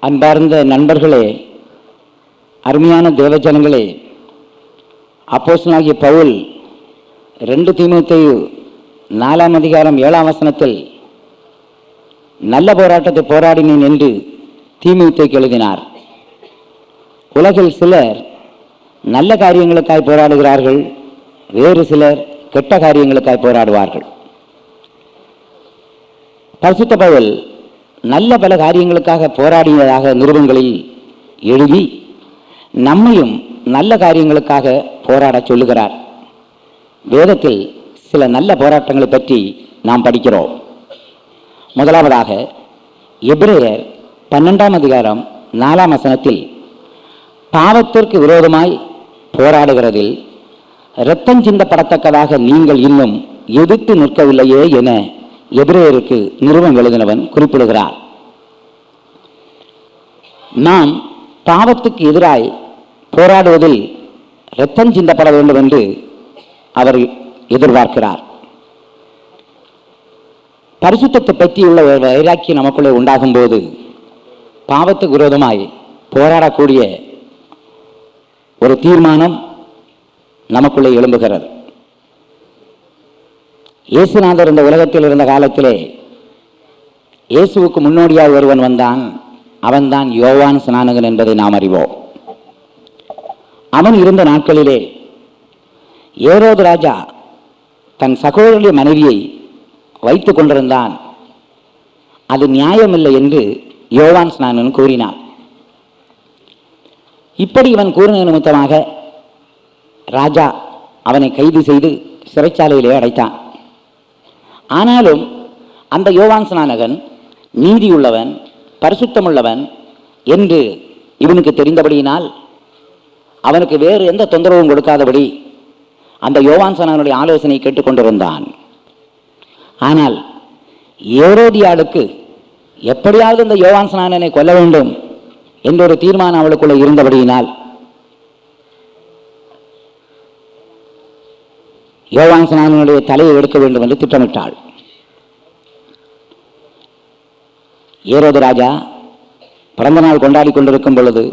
அன்பார்ந்த நண்பர்களே, அருமையான தேவஜனங்களே, அப்போஸ்தலனாகிய பவுல் 2 தீமோத்தேயு 4 அதிகாரம் 7 வசனத்தில் நல்ல போராட்டத்தை போராடினேன் என்று தீமோத்தேயுக்கு எழுதினார். உலகில் சிலர் நல்ல காரியங்களுக்காய் போராடுகிறார்கள், வேறு சிலர் கெட்ட காரியங்களுக்காய் போராடுவார்கள். பரிசுத்த பவுல் நல்ல பல காரியங்களுக்காக போராடியதாக நிருபங்களில் எழுதி நம்மையும் நல்ல காரியங்களுக்காக போராட சொல்லுகிறார். வேதத்தில் சில நல்ல போராட்டங்களை பற்றி நாம் படிக்கிறோம். முதலாவதாக எபிரேயர் 12 அதிகாரம் 4 வசனத்தில் பாவத்திற்கு விரோதமாய் போராடுகிறதில் இரத்தம் சிந்தப்படத்தக்கதாக நீங்கள் இன்னும் எதிர்த்து நிற்கவில்லையே என எபிரேயருக்கு நிருபம் எழுதினவன் குறிப்பிடுகிறார். நாம் பாவத்துக்கு எதிராய் போராடுவதில் இரத்தம் சிந்தப்பட வேண்டும் என்று அவர் எதிர்பார்க்கிறார். பரிசுத்தத்தை பற்றியுள்ள வைராக்கியம் நமக்குள்ளே உண்டாகும் போது பாவத்துக்கு விரோதமாய் போராடக்கூடிய ஒரு தீர்மானம் நமக்குள்ளே எழும்புகிறது. இயேசுநாதர் இந்த உலகத்தில் இருந்த காலத்திலே இயேசுவுக்கு முன்னோடியாக ஒருவன் வந்தான். அவன்தான் யோவான் ஸ்நானகன் என்பதை நாம் அறிவோம். அவன் இருந்த நாட்களிலே ஏரோது ராஜா தன் சகோதரனுடைய மனைவியை வைத்துக் கொண்டிருந்தான். அது நியாயமில்லை என்று யோவான் ஸ்நானகன் கூறினான். இப்படி இவன் கூறின நிமித்தமாக ராஜா அவனை கைது செய்து சிறைச்சாலையிலே அடைத்தான். ஆனாலும் அந்த யோவான் ஸ்நானகன் நீதியுள்ளவன், பரிசுத்தமுள்ளவன் என்று இவனுக்கு தெரிந்தபடியினால் அவனுக்கு வேறு எந்த தொந்தரவும் கொடுக்காதபடி அந்த யோவான் ஸ்நானகனுடைய ஆலோசனை கேட்டுக்கொண்டிருந்தான். ஆனால் ஏரோதியாளுக்கு எப்படியாவது இந்த யோவான் ஸ்நானகனை கொல்ல வேண்டும் என்றொரு தீர்மானம் அவளுக்குள்ள இருந்தபடியினால் யோவான் ஸ்நானகனுடைய தலையை எடுக்க வேண்டும் என்று திட்டமிட்டாள். ஏரோது ராஜா பிறந்த நாள் கொண்டாடி கொண்டிருக்கும் பொழுது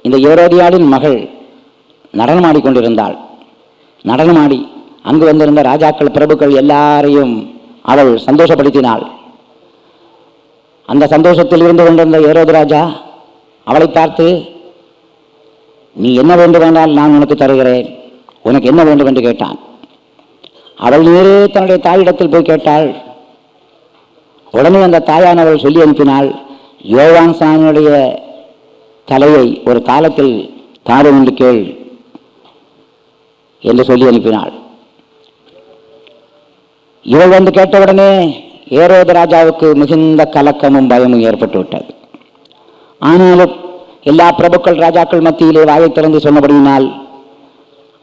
இந்த ஏரோதியாளின் மகள் நடனமாடிக்கொண்டிருந்தாள். நடனமாடி அங்கு வந்திருந்த ராஜாக்கள், பிரபுக்கள் எல்லாரையும் அவள் சந்தோஷப்படுத்தினாள். அந்த சந்தோஷத்தில் இருந்து கொண்டிருந்த ஏரோது ராஜா அவளை பார்த்து, நீ என்ன வேண்டுமென்றால் நான் உனக்கு தருகிறேன், உனக்கு என்ன வேண்டும் என்று கேட்டான். அவள் நேரே தன்னுடைய தாயிடத்தில் போய் கேட்டாள். உடனே அந்த தாயானவள் சொல்லி அனுப்பினாள், யோவான் ஸ்நானகனுடைய தலையை ஒரு காலத்தில் தாரும் என்று கேள் என்று சொல்லி அனுப்பினாள். இவள் வந்து கேட்டவுடனே ஏரோது ராஜாவுக்கு மிகுந்த கலக்கமும் பயமும் ஏற்பட்டு விட்டது. ஆனாலும் எல்லா பிரபுக்கள் ராஜாக்கள் மத்தியிலே வாயை திறந்து சொன்னபடியினால்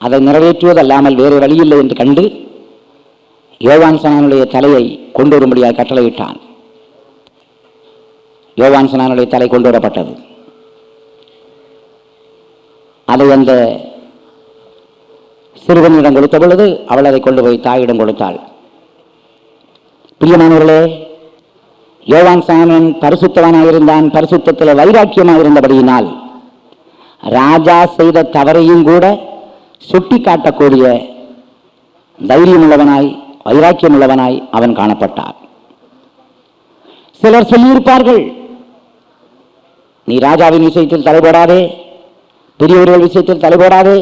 அதை நிறைவேற்றுவதல்லாமல் வேறு வழியில்லை என்று கண்டு யோவான் ஸ்நானகனுடைய தலையை கொண்டு வரும்படியாக கட்டளையிட்டான். யோவான் ஸ்நானகனுடைய தலை கொண்டு வரப்பட்டது. அதை அந்த சிறுவனிடம் கொடுத்த பொழுது அவள் அதை கொண்டு போய் தாயிடம் கொடுத்தாள். பிரியமானவர்களே, யோவான் ஸ்நானகன் பரிசுத்தவனாயிருந்தான். பரிசுத்தத்தில் வைராக்கியமாக இருந்தபடியினால் ராஜா செய்த தவறையும் கூட சுட்டி காட்டக்கூடிய தைரியம் உள்ளவனாய், வைராக்கியம் உள்ளவனாய் அவன் காணப்பட்டார். சிலர் சொல்லியிருப்பார்கள், நீ ராஜாவின் விஷயத்தில் தலைபோடாதே, பெரியவர்கள் விஷயத்தில் தலைபோடாதே,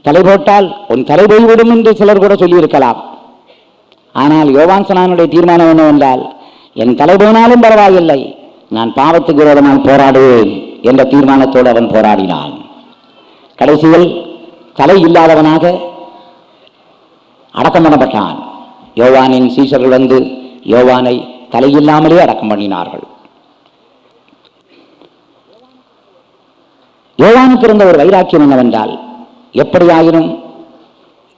தலைபோட்டால் உன் தலை போய்விடும் என்று சிலர் கூட சொல்லியிருக்கலாம். ஆனால் யோவான் ஸ்நானகனுடைய தீர்மானம் என்னவென்றால், என் தலை போனாலும் பரவாயில்லை, நான் பாவத்துக்கு விரோதமாக போராடுவேன் என்ற தீர்மானத்தோடு அவன் போராடினான். கடைசியில் தலை இல்லாதவனாக அடக்கம் பண்ணப்பட்டான். யோவானின் சீஷர்கள் வந்து யோவானை தலையில்லாமலே அடக்கம் பண்ணினார்கள். யோவானுக்கு இருந்த ஒரு வைராக்கியம் என்னவென்றால், எப்படியாயினும்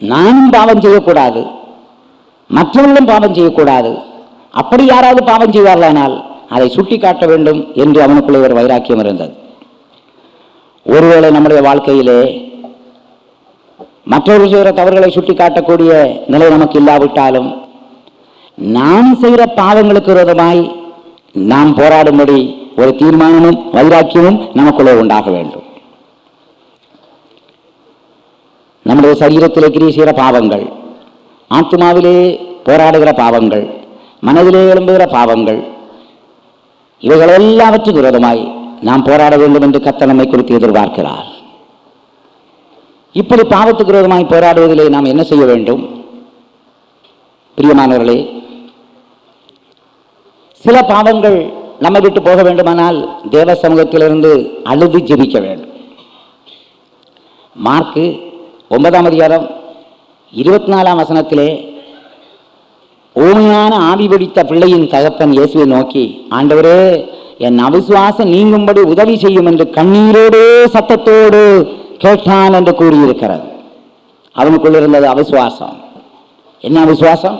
நானும் பாவம் செய்யக்கூடாது, மற்றவர்களும் பாவம் செய்யக்கூடாது, அப்படி யாராவது பாவம் செய்வார்களானால் அதை சுட்டி காட்ட வேண்டும் என்று அவனுக்குள்ளே ஒரு வைராக்கியம் இருந்தது. ஒருவேளை நம்முடைய வாழ்க்கையிலே மற்றொரு செய்கிற தவறுகளை சுட்டி காட்டக்கூடிய நிலை நமக்கு இல்லாவிட்டாலும் நாம் செய்கிற பாவங்களுக்கு விரோதமாய் நாம் போராடும்படி ஒரு தீர்மானமும் வைராக்கியமும் நமக்குள்ளே உண்டாக வேண்டும். நம்முடைய சரீரத்திலே கிரியை செய்கிற பாவங்கள், ஆத்மாவிலே போராடுகிற பாவங்கள், மனதிலே எழும்புகிற பாவங்கள், இவைகள் எல்லாவற்றுக்கு விரோதமாய் நாம் போராட வேண்டும் என்று கர்த்தர் நம்மை குறித்து எதிர்பார்க்கிறார். இப்படி பாவத்துக்கு விரோதமாய் போராடுவதிலே நாம் என்ன செய்ய வேண்டும்? பிரியமானவர்களே, சில பாவங்கள் நம்மை விட்டு போக வேண்டுமானால் தேவ சமூகத்திலிருந்து அழுது ஜெபிக்க வேண்டும். மார்க்கு 9ஆம் அதிகாரம் 24ஆம் வசனத்திலே ஊமையான ஆவி பிடித்த பிள்ளையின் தகப்பன் இயேசுவை நோக்கி, ஆண்டவரே, என் அவிசுவாசம் நீங்கும்படி உதவி செய்யும் என்று கண்ணீரோடு சத்தத்தோடு கேட்டான் என்று கூறியிருக்கிறது. அவனுக்குள் இருந்தது அவிசுவாசம். என்ன அவிசுவாசம்?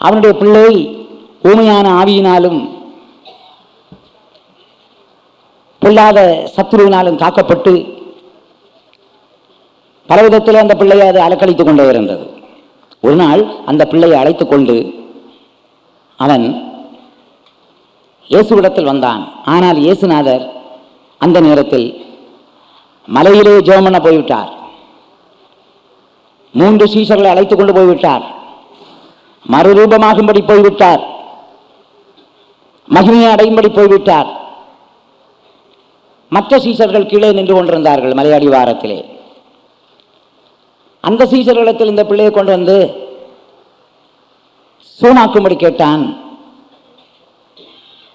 அவனுடைய பிள்ளை ஊமையான ஆவியினாலும் பொல்லாத சத்துருவினாலும் காக்கப்பட்டு பலவிதத்தில் அந்த பிள்ளையை அது அலக்களித்துக் கொண்டே இருந்தது. ஒரு நாள் அந்த பிள்ளையை அழைத்துக் கொண்டு அவன் இயேசுவிடத்தில் வந்தான். ஆனால் இயேசுநாதர் அந்த நேரத்தில் மலையிலே ஜெபம் பண்ண போய்விட்டார். 3 சீஷர்களை அழைத்துக் கொண்டு போய்விட்டார். மறுரூபமாகும்படி போய்விட்டார். மகிமையை அடையும்படி போய்விட்டார். மற்ற சீஷர்கள் கீழே நின்று கொண்டிருந்தார்கள் மலையடி வாரத்திலே. அந்த சீஷர்களிடத்தில் இந்த பிள்ளையை கொண்டு வந்து சூனாக்கும்படி கேட்டான்.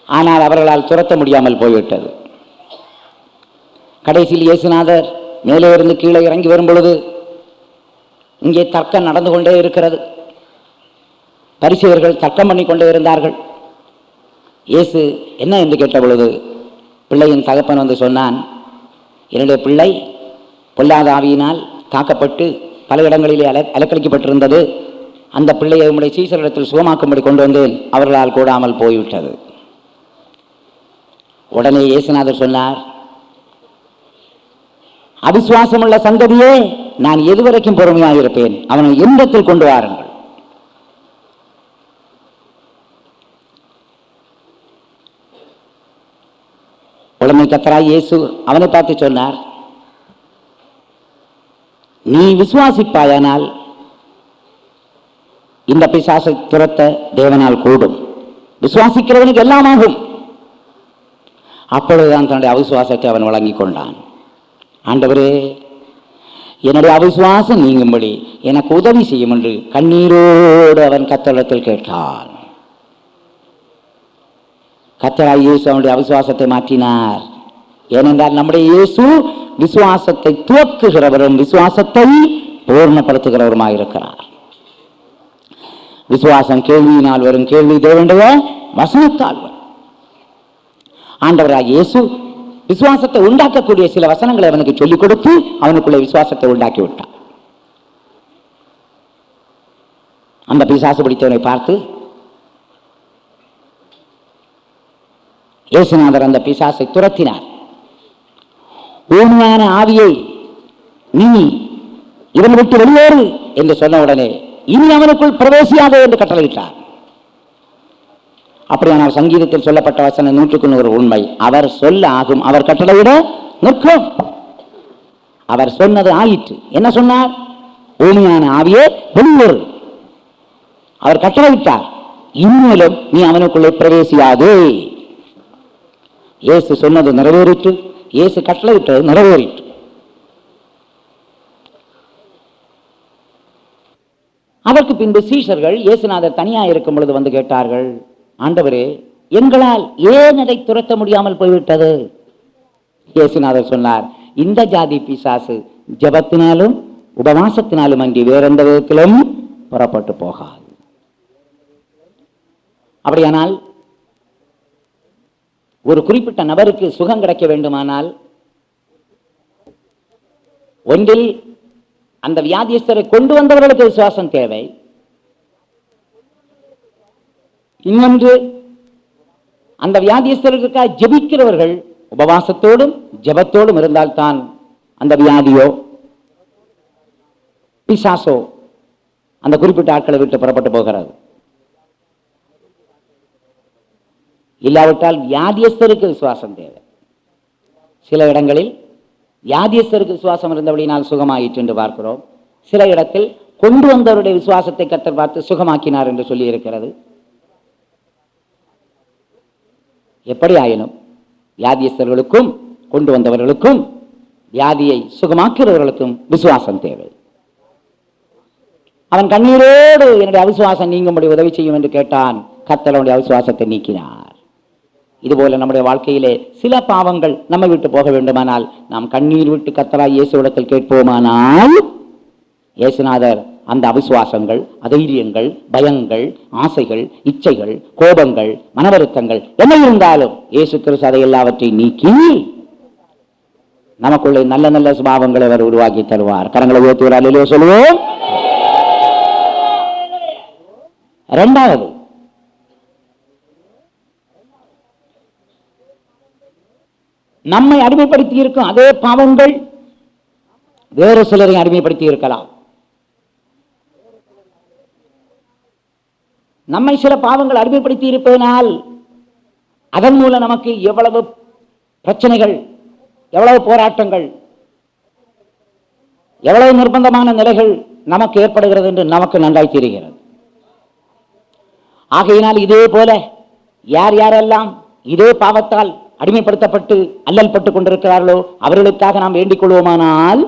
ஆனால் அவர்களால் துரத்த முடியாமல் போய்விட்டது. கடைசியில் இயேசுநாதர் மேலே இருந்து கீழே இறங்கி வரும் பொழுது இங்கே தர்க்கம் நடந்து கொண்டே இருக்கிறது. பரிசேயர்கள் தர்க்கம் பண்ணி கொண்டே இருந்தார்கள். இயேசு என்ன என்று கேட்ட பொழுது பிள்ளையின் தகப்பன் வந்து சொன்னான், என்னுடைய பிள்ளை பொல்லாத ஆவியினால் தாக்கப்பட்டு பல இடங்களிலே அலக்களிக்கப்பட்டிருந்தது. அந்த பிள்ளையை உம்முடைய சீசரிடத்தில் சுகமாக்கும்படி கொண்டு வந்தேன், அவர்களால் கூடாமல் போய்விட்டது. உடனே இயேசுநாதர் சொன்னார், அவிசுவாசமுள்ள சந்ததியே, நான் எதுவரைக்கும் பொறுமையாக இருப்பேன், அவனை என்னிடத்தில் கொண்டு வாருங்கள். உடனே கர்த்தராகிய இயேசு அவனை பார்த்து சொன்னார், நீ விசுவாசிப்பாயானால் இந்த பிசாசை துரத்த தேவனால் கூடும். விசுவாசிக்கிறவனுக்கு எல்லாம் ஆகும். அப்பொழுதுதான் தன்னுடைய அவிசுவாசத்தை அவன் வழங்கிக் கொண்டான். ஆண்டவரே, என்னுடைய அவிசுவாசம் நீங்கும்படி எனக்கு உதவி செய்யும் என்று கண்ணீரோடு அவன் கர்த்தரிடத்தில் கேட்டான். கர்த்தராகிய இயேசு அவனுடைய அவிசுவாசத்தை மாற்றினார். ஏனென்றால் நம்முடைய இயேசு விசுவாசத்தை துவக்குகிறவரும் விசுவாசத்தை பூர்ணப்படுத்துகிறவருமாக இருக்கிறார். விசுவாசம் கேள்வியினால் வரும், கேள்வி தேவனுடைய வசனத்தால் வரும். ஆண்டவராகிய இயேசு விசுவாசத்தை உண்டாக்கக்கூடிய சில வசனங்களை அவனுக்கு சொல்லிக் கொடுத்து அவனுக்குள்ள விசுவாசத்தை உண்டாக்கி விட்டார். அந்த பிசாசு பிடித்தவனை பார்த்து இயேசுநாதர் அந்த பிசாசை துரத்தினார். ஊமையான ஆவியை நீ இவன் விட்டு வெளியேறு என்று சொன்ன உடனே இனி அவனுக்குள் பிரவேசியாதே என்று கட்டளையிட்டார். அப்படியானால் சங்கீதத்தில் சொல்லப்பட்ட வசனம் 100% உண்மை. அவர் சொல்ல ஆகும், அவர் கட்டளையிட நிற்கும். அவர் சொன்னது ஆயிற்று. என்ன சொன்னார்? ஊமையான ஆவியே வெளியேறு. அவர் கட்டளையிட்டார், இனிமேலும் நீ அவனுக்குள்ளே பிரவேசியாதே. இயேசு சொன்னது நிறைவேறிற்று. இயேசு கட்டளையிட்டது நிறைவேறிற்று. அதற்கு பின்பு சீஷர்கள் இயேசுநாதர் தனியாக இருக்கும் பொழுது வந்து கேட்டார்கள், ஆண்டவரே, எங்களால் ஏன் அதை துரத்த முடியாமல் போய்விட்டது? இயேசுநாதர் சொன்னார், இந்த ஜாதி பிசாசு ஜெபத்தினாலும் உபவாசத்தினாலும் அன்றி வேறெந்த விதத்திலும் புறப்பட்டு போகாது. அப்படியானால் ஒரு குறிப்பிட்ட நபருக்கு சுகம் கிடைக்க வேண்டுமானால் ஒன்றில் அந்த வியாதியஸ்தரை கொண்டு வந்தவர்களுக்கு விசுவாசம் தேவை. இன்னொன்று, அந்த வியாதியஸ்தர்களுக்காக ஜெபிக்கிறவர்கள் உபவாசத்தோடும் ஜெபத்தோடும் இருந்தால்தான் அந்த வியாதியோ பிசாசோ அந்த குறிப்பிட்ட ஆட்களை விட்டு புறப்பட்டு போகிறது. இல்லாவிட்டால் வியாதியஸ்தருக்கு விசுவாசம் தேவை. சில இடங்களில் வியாதியஸ்தருக்கு விசுவாசம் இருந்தபடினால் சுகமாயிற்று என்று பார்க்கிறோம். சில இடத்தில் கொண்டு வந்தவருடைய விசுவாசத்தை கர்த்தர் பார்த்து சுகமாக்கினார் என்று சொல்லி இருக்கிறது. எப்படி ஆயினும் வியாதியஸ்தர்களுக்கும் கொண்டு வந்தவர்களுக்கும் வியாதியை சுகமாக்கிறவர்களுக்கும் விசுவாசம் தேவை. அவன் கண்ணீரோடு என்னுடைய அவிசுவாசம் நீங்கும்படி உதவி செய்யும் என்று கேட்டான். கர்த்தர் அவனுடைய அவிசுவாசத்தை நீக்கினார். இதுபோல நம்முடைய வாழ்க்கையிலே சில பாவங்கள் நம்ம விட்டு போக வேண்டுமானால் நாம் கண்ணீர் விட்டு கர்த்தராகிய இயேசுவிடத்தில் கேட்போமானால் இயேசுநாதர் அந்த அவிசுவாசங்கள், அதைரியங்கள், பயங்கள், ஆசைகள், இச்சைகள், கோபங்கள், மனவருத்தங்கள் என்ன இருந்தாலும் இயேசு கிறிஸ்து அதை எல்லாவற்றையும் நீக்கி நமக்குள்ளே நல்ல நல்ல சுபாவங்களை அவர் உருவாக்கி தருவார். கரங்களை உயர்த்துகிறார் சொல்லுவோம். இரண்டாவது, நம்மை அடிமைப்படுத்தி இருக்கும் அதே பாவங்கள் வேறு சிலரை அடிமைப்படுத்தி இருக்கலாம். நம்மை சில பாவங்கள் அடிமைப்படுத்தி இருப்பதனால் அதன் மூலம் நமக்கு எவ்வளவு பிரச்சனைகள், எவ்வளவு போராட்டங்கள், எவ்வளவு நிர்பந்தமான நிலைகள் நமக்கு ஏற்படுகிறது என்று நமக்கு நன்றாய் தெரிகிறது. ஆகையினால் இதே போல யார் யாரெல்லாம் இதே பாவத்தால் அடிமைப்படுத்தப்பட்டு அல்லல் பட்டுக் கொண்டிருக்கிறார்களோ அவர்களுக்காக நாம் வேண்டிக் கொள்வோமானால்,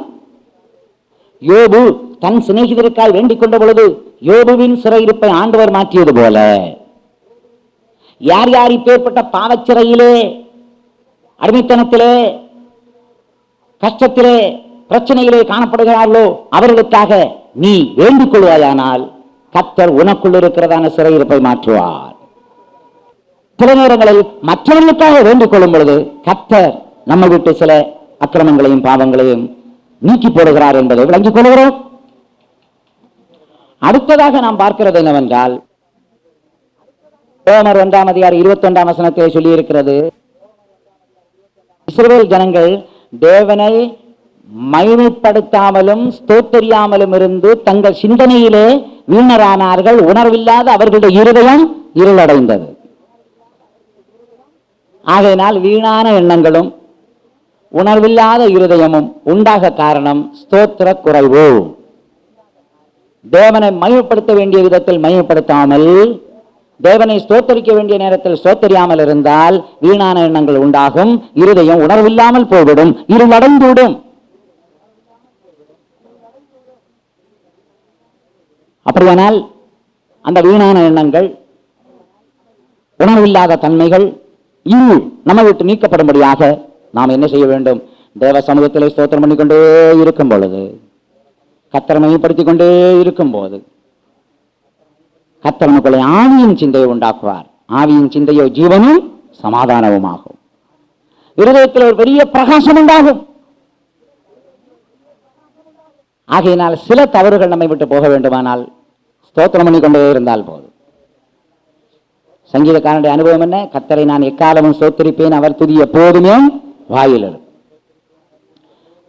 யோபு தன் சிநேகிதருக்காய் வேண்டிக் கொண்ட பொழுது யோபுவின் சிறையிருப்பை ஆண்டவர் மாற்றியது போல யார் யார் இப்பேற்பட்ட பாவச்சிறையிலே, அடிமைத்தனத்திலே, கஷ்டத்திலே, பிரச்சனையிலே காணப்படுகிறார்களோ அவர்களுக்காக நீ வேண்டிக் கொள்வாயானால் கர்த்தர் உனக்குள் இருக்கிறதான சிறையிருப்பை மாற்றுவார். சில நேரங்களில் மற்றவர்களுக்காக வேண்டிக் கொள்ளும் பொழுது கர்த்தர் நம்ம விட்டு சில அக்கிரமங்களையும் பாவங்களையும் நீக்கி போடுகிறார் என்பதை விளங்கிக் கொள்கிறோம். அடுத்ததாக நாம் பார்க்கிறது என்னவென்றால், ரோமர் 1:21 சொல்லி இருக்கிறது, இஸ்ரவேல் ஜனங்கள் தேவனை மகிமைப்படுத்தாமலும் ஸ்தோத்தரியாமலும் இருந்து தங்கள் சிந்தனையிலே வீணரானார்கள். உணர்வில்லாத அவர்களுடைய இருதயம் இருளடைந்தது. ஆகையினால் வீணான எண்ணங்களும் உணர்வில்லாத இருதயமும் உண்டாக காரணம் ஸ்தோத்திர குறைவு. தேவனை மகிமைப்படுத்த வேண்டிய விதத்தில் மகிமைப்படுத்தாமல், தேவனை ஸ்தோத்தரிக்க வேண்டிய நேரத்தில் ஸ்தோத்தரியாமல் இருந்தால் வீணான எண்ணங்கள் உண்டாகும். இருதயம் உணர்வில்லாமல் போய்விடும், இருளடைந்துவிடும். அப்படியானால் அந்த வீணான எண்ணங்கள், உணர்வில்லாத தன்மைகள் நம்ம விட்டு நீக்கப்படும்படியாக நாம் என்ன செய்ய வேண்டும்? தேவ சமூகத்திலே ஸ்தோத்திரம் பண்ணிக்கொண்டே இருக்கும் பொழுது, கர்த்தரை மையப்படுத்திக் கொண்டே இருக்கும் போது கர்த்தர் நமக்குள்ளே ஆவியின் சிந்தையை உண்டாக்குவார். ஆவியின் சிந்தையோ ஜீவனும் சமாதானமும் ஆகும். இருதயத்தில் ஒரு பெரிய பிரகாசம் உண்டாகும். ஆகையினால் சில தவறுகள் நம்மை விட்டு போக வேண்டுமானால் ஸ்தோத்திரம் பண்ணிக்கொண்டே இருந்தால் போதும். சங்கீதக்காரனுடைய அனுபவம் என்ன? கர்த்தரை நான் எக்காலமும் ஸ்தோத்திரிப்பேன், அவர் துதி எப்போதுமே வாயில்.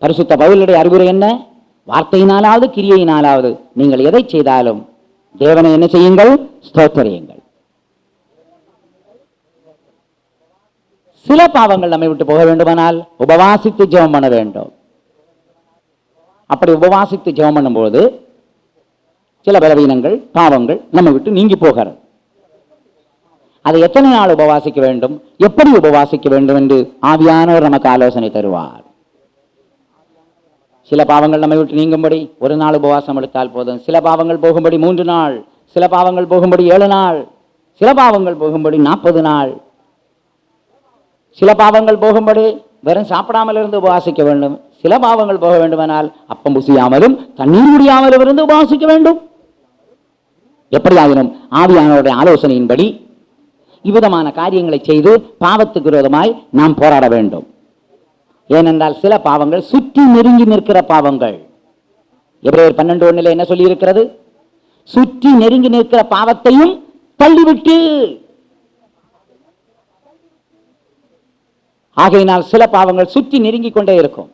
பரிசுத்த பவுலுடைய அறிவுரை என்ன? வார்த்தையினாலாவது கிரியையினாலாவது நீங்கள் எதை செய்தாலும் தேவனை என்ன செய்யுங்கள்? ஸ்தோத்திரியுங்கள். சில பாவங்கள் நம்மை விட்டு போக வேண்டுமானால் உபவாசித்து ஜெபம் பண்ண வேண்டும். அப்படி உபவாசித்து ஜெபம் பண்ணும்போது சில பலவீனங்கள், பாவங்கள் நம்ம விட்டு நீங்கி போகிறது. அதை எத்தனை நாள் உபவாசிக்க வேண்டும், எப்படி உபவாசிக்க வேண்டும் என்று ஆவியானவர் நமக்கு ஆலோசனை தருவார். சில பாவங்கள் நம்மை விட்டு நீங்கும்படி ஒரு நாள் உபவாசம் எடுத்தால் போதும். சில பாவங்கள் போகும்படி 3 நாள், சில பாவங்கள் போகும்படி 7 நாள், சில பாவங்கள் போகும்படி 40 நாள், சில பாவங்கள் போகும்படி வெறும் சாப்பிடாமல் இருந்து உபவாசிக்க வேண்டும். சில பாவங்கள் போக வேண்டுமானால் அப்பம் புசியாமலும் தண்ணீர் குடியாமலும் இருந்து உபவாசிக்க வேண்டும். எப்படியாயினும் ஆவியானவருடைய ஆலோசனையின்படி இவ்விதமான காரியங்களை செய்து பாவத்துக்கு விரோதமாய் நாம் போராட வேண்டும். ஏனென்றால் சில பாவங்கள் சுற்றி நெருங்கி நிற்கிற பாவங்கள். எபிரேயர் 12:1 என்ன சொல்லி இருக்கிறது? சுற்றி நெருங்கி நிற்கிற பாவத்தையும் தள்ளிவிட்டு. ஆகையினால் சில பாவங்கள் சுற்றி நெருங்கி கொண்டே இருக்கும்.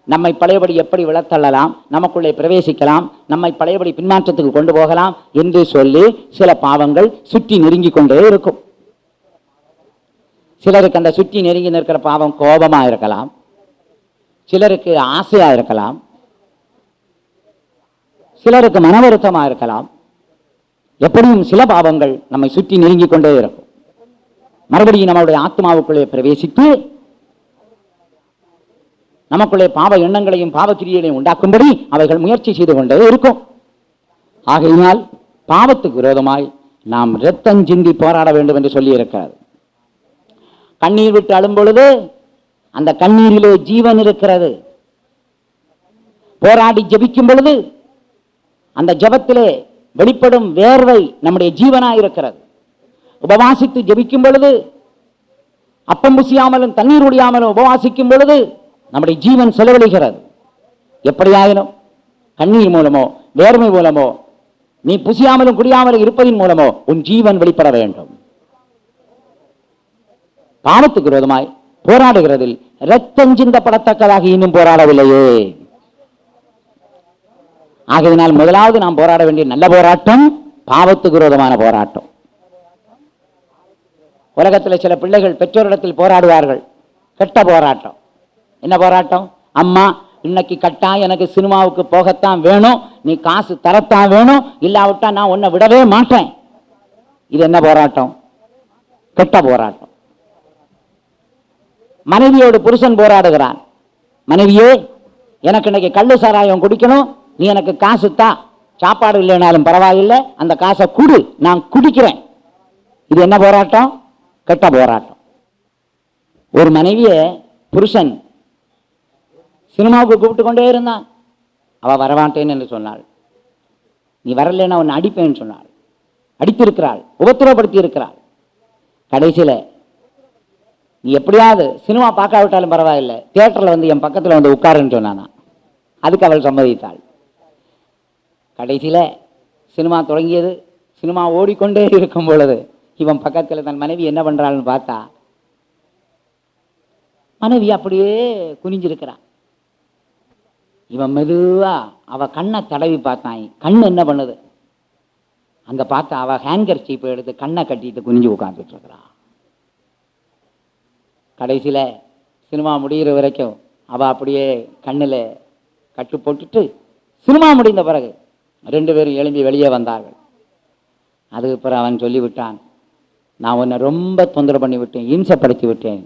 நம்மை பழையபடி எப்படி விழத்தள்ளலாம், நமக்குள்ளே பிரவேசிக்கலாம், நம்மை பழையபடி பின்மாற்றத்துக்கு கொண்டு போகலாம் என்று சொல்லி சில பாவங்கள் சுற்றி நெருங்கி கொண்டே இருக்கும். சிலருக்கு அந்த சுற்றி நெருங்கி நிற்கிற பாவம் கோபமா இருக்கலாம், சிலருக்கு ஆசையா இருக்கலாம், சிலருக்கு மன வருத்தமா இருக்கலாம். எப்படியும் சில பாவங்கள் நம்மை சுற்றி நெருங்கி கொண்டே இருக்கும். மறுபடியும் நம்மளுடைய ஆத்மாவுக்குள்ளே பிரவேசித்து நமக்குள்ளே பாவ எண்ணங்களையும் பாவக்கிரியைகளையும் உண்டாக்கும்படி அவைகள் முயற்சி செய்து கொண்டே இருக்கும். ஆகையினால் பாவத்துக்கு விரோதமாய் நாம் இரத்தம் சிந்தி போராட வேண்டும் என்று சொல்லி இருக்கிறார். கண்ணீர் விட்டு அழும் பொழுது அந்த கண்ணீரிலே ஜீவன் இருக்கிறது. போராடி ஜெபிக்கும் பொழுது அந்த ஜெபத்திலே வெளிப்படும் வேர்வை நம்முடைய ஜீவனாய் இருக்கிறது. உபவாசித்து ஜெபிக்கும் பொழுது, அப்பம் புசியாமலும் தண்ணீர் உடையாமலும் உபவாசிக்கும் பொழுது நம்முடைய ஜீவன் செலவழிகிறது. எப்படியாயினும் கண்ணீர் மூலமோ வேர்மை மூலமோ நீ புசியாமலும் குடியாமலும் இருப்பதின் மூலமோ உன் ஜீவன் வெளிப்பட வேண்டும். பாவத்துக்கு விரோதமாய் போராடுகிறதில் இரத்தம் சிந்தப்படத்தக்கதாக இன்னும் போராடவில்லையே. ஆகையினால் முதலாவது நாம் போராட வேண்டிய நல்ல போராட்டம் பாவத்துக்கு விரோதமான போராட்டம். உலகத்தில் சில பிள்ளைகள் பெற்றோரிடத்தில் போராடுவார்கள். கெட்ட போராட்டம். என்ன போராட்டம்? அம்மா இன்னைக்கு கட்டா எனக்கு சினிமாவுக்கு போகத்தான் வேணும், நீ காசு தரத்தான் வேணும், இல்லாவிட்டா நான் உன்னை விடவே மாட்டேன். இது என்ன போராட்டம்? கெட்ட போராட்டம். மனைவியோடு புருஷன் போராடுகிறான். மனைவியே, எனக்கு இன்னைக்கு கள்ளு சாராயம் குடிக்கணும், நீ எனக்கு காசு தா, சாப்பாடு இல்லைனாலும் பரவாயில்லை, அந்த காசை குடு, நான் குடிக்கிறேன். இது என்ன போராட்டம்? கெட்ட போராட்டம். ஒரு மனைவியை புருஷன் சினிமாவுக்கு கூப்பிட்டு கொண்டே இருந்தான். அவ வரமாட்டேன்னு என்று சொன்னாள். நீ வரலன்னா உன்னை அடிப்பேன்னு சொன்னாள். அடித்திருக்கிறாள், உபத்திரப்படுத்தி இருக்கிறாள். கடைசியில் நீ எப்படியாவது சினிமா பார்க்காவிட்டாலும் பரவாயில்லை, தியேட்டரில் வந்து என் பக்கத்தில் வந்து உட்காருன்னு சொன்னானா. அதுக்கு அவள் சம்மதித்தாள். கடைசியில் சினிமா தொடங்கியது. சினிமா ஓடிக்கொண்டே இருக்கும் பொழுது இவன் பக்கத்தில் தன் மனைவி என்ன பண்றாள்னு பார்த்தா, மனைவி அப்படியே குனிஞ்சிருக்கிறான். இவன் மெதுவா அவ கண்ணை தடவி பார்த்தான். கண் என்ன பண்ணுது? அங்க பார்த்தா அவ ஹேங்கர் சீப்பை எடுத்து கண்ணை கட்டிட்டு குனிஞ்சு உட்கார்ந்துட்டு இருக்கிறான். கடைசியில் சினிமா முடிகிற வரைக்கும் அவ அப்படியே கண்ணில் கட்டு போட்டுட்டு, சினிமா முடிந்த பிறகு 2 பேரும் எழும்பி வெளியே வந்தார்கள். அதுக்கு பிறகு அவன் சொல்லிவிட்டான், நான் உன்னை ரொம்ப தொந்தரவு பண்ணி விட்டேன், இம்சப்படுத்தி விட்டேன்,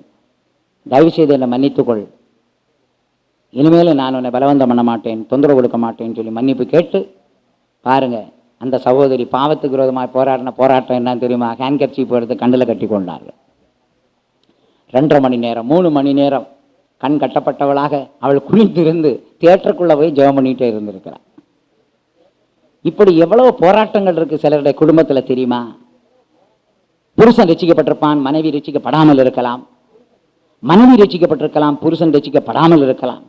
தயவு செய்து என்னை மன்னித்துக்கொள், இனிமேலும் நான் உன்னை பலவந்தம் பண்ண மாட்டேன், தொந்தரவு கொடுக்க மாட்டேன்னு சொல்லி மன்னிப்பு கேட்டு பாருங்க. அந்த சகோதரி பாவத்துக்கு விரோதமாக போராடின போராட்டம் என்னன்னு தெரியுமா? ஹேங்கர் சீப்பு எடுத்து கண்ணில் கட்டி கொண்டார்கள். 2.5 மணி நேரம் 3 மணி நேரம் கண் கட்டப்பட்டவளாக அவள் குளித்திருந்து தியேட்டருக்குள்ள போய் ஜெபம் பண்ணிட்டே இருந்திருக்கிறாள். இப்படி எவ்வளவு போராட்டங்கள் இருக்கு சிலருடைய குடும்பத்தில் தெரியுமா? புருஷன் ரட்சிக்கப்பட்டிருப்பான், மனைவி ரட்சிக்கப்படாமல் இருக்கலாம், மனைவி ரட்சிக்கப்பட்டிருக்கலாம், புருஷன் ரட்சிக்கப்படாமல் இருக்கலாம்.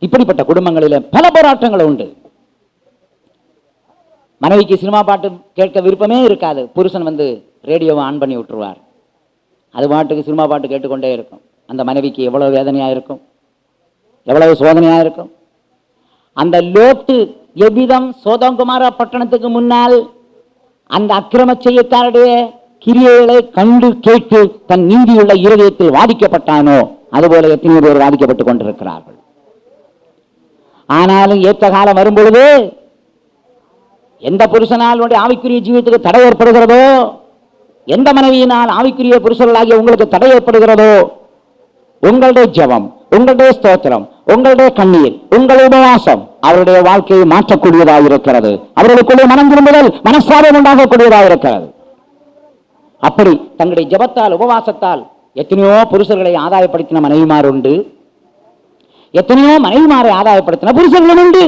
இப்படிப்பட்ட குடும்பங்களில் பல போராட்டங்கள் உண்டு. மனைவிக்கு சினிமா பாட்டு கேட்க விருப்பமே இருக்காது. புருஷன் வந்து ரேடியோவை ஆன் பண்ணி விட்டுருவார். அது பாட்டுக்கு சினிமா பாட்டு கேட்டுக்கொண்டே இருக்கும். அந்த மனைவிக்கு எவ்வளவு வேதனையாக இருக்கும், எவ்வளவு சோதனையாக இருக்கும். அந்த லோட்டு எவ்விதம் சோதங்குமார பட்டணத்துக்கு முன்னால் அந்த அக்கிரம செய்யத்தாருடைய கிரியைகளை கண்டு கேட்டு தன் நீதியுள்ள இருதயத்தில் வாதிக்கப்பட்டானோ, அதுபோல எத்தனை பேர் வாதிக்கப்பட்டுக் கொண்டிருக்கிறார்கள். ஆனாலும் ஏற்ற காலம் வரும் பொழுது எந்த புருஷனால் ஆவிக்குரிய ஜீவியத்துக்கு தடை ஏற்படுகிறதோ, எந்த மனைவியினால் ஆவிக்குரிய புருஷர்களாகிய உங்களுக்கு தடை ஏற்படுகிறதோ, உங்களுடைய ஜெபம், உங்களுடைய ஸ்தோத்திரம், உங்களுடைய கண்ணீர், உங்களுடைய உபவாசம் அவருடைய வாழ்க்கையை மாற்றக்கூடியதாக இருக்கிறது. அவர்களுக்குள்ளே மனம் திரும்புதல், மனஸ்தாபம் உண்டாகக்கூடியதாக இருக்கிறது. அப்படி தங்களுடைய ஜெபத்தால் உபவாசத்தால் எத்தனையோ புருஷர்களை ஆதாயப்படுத்தின மனைவிமார் உண்டு, எத்தனையோ மனைவிமாரை ஆதாயப்படுத்தின புருஷர்களும் உண்டு.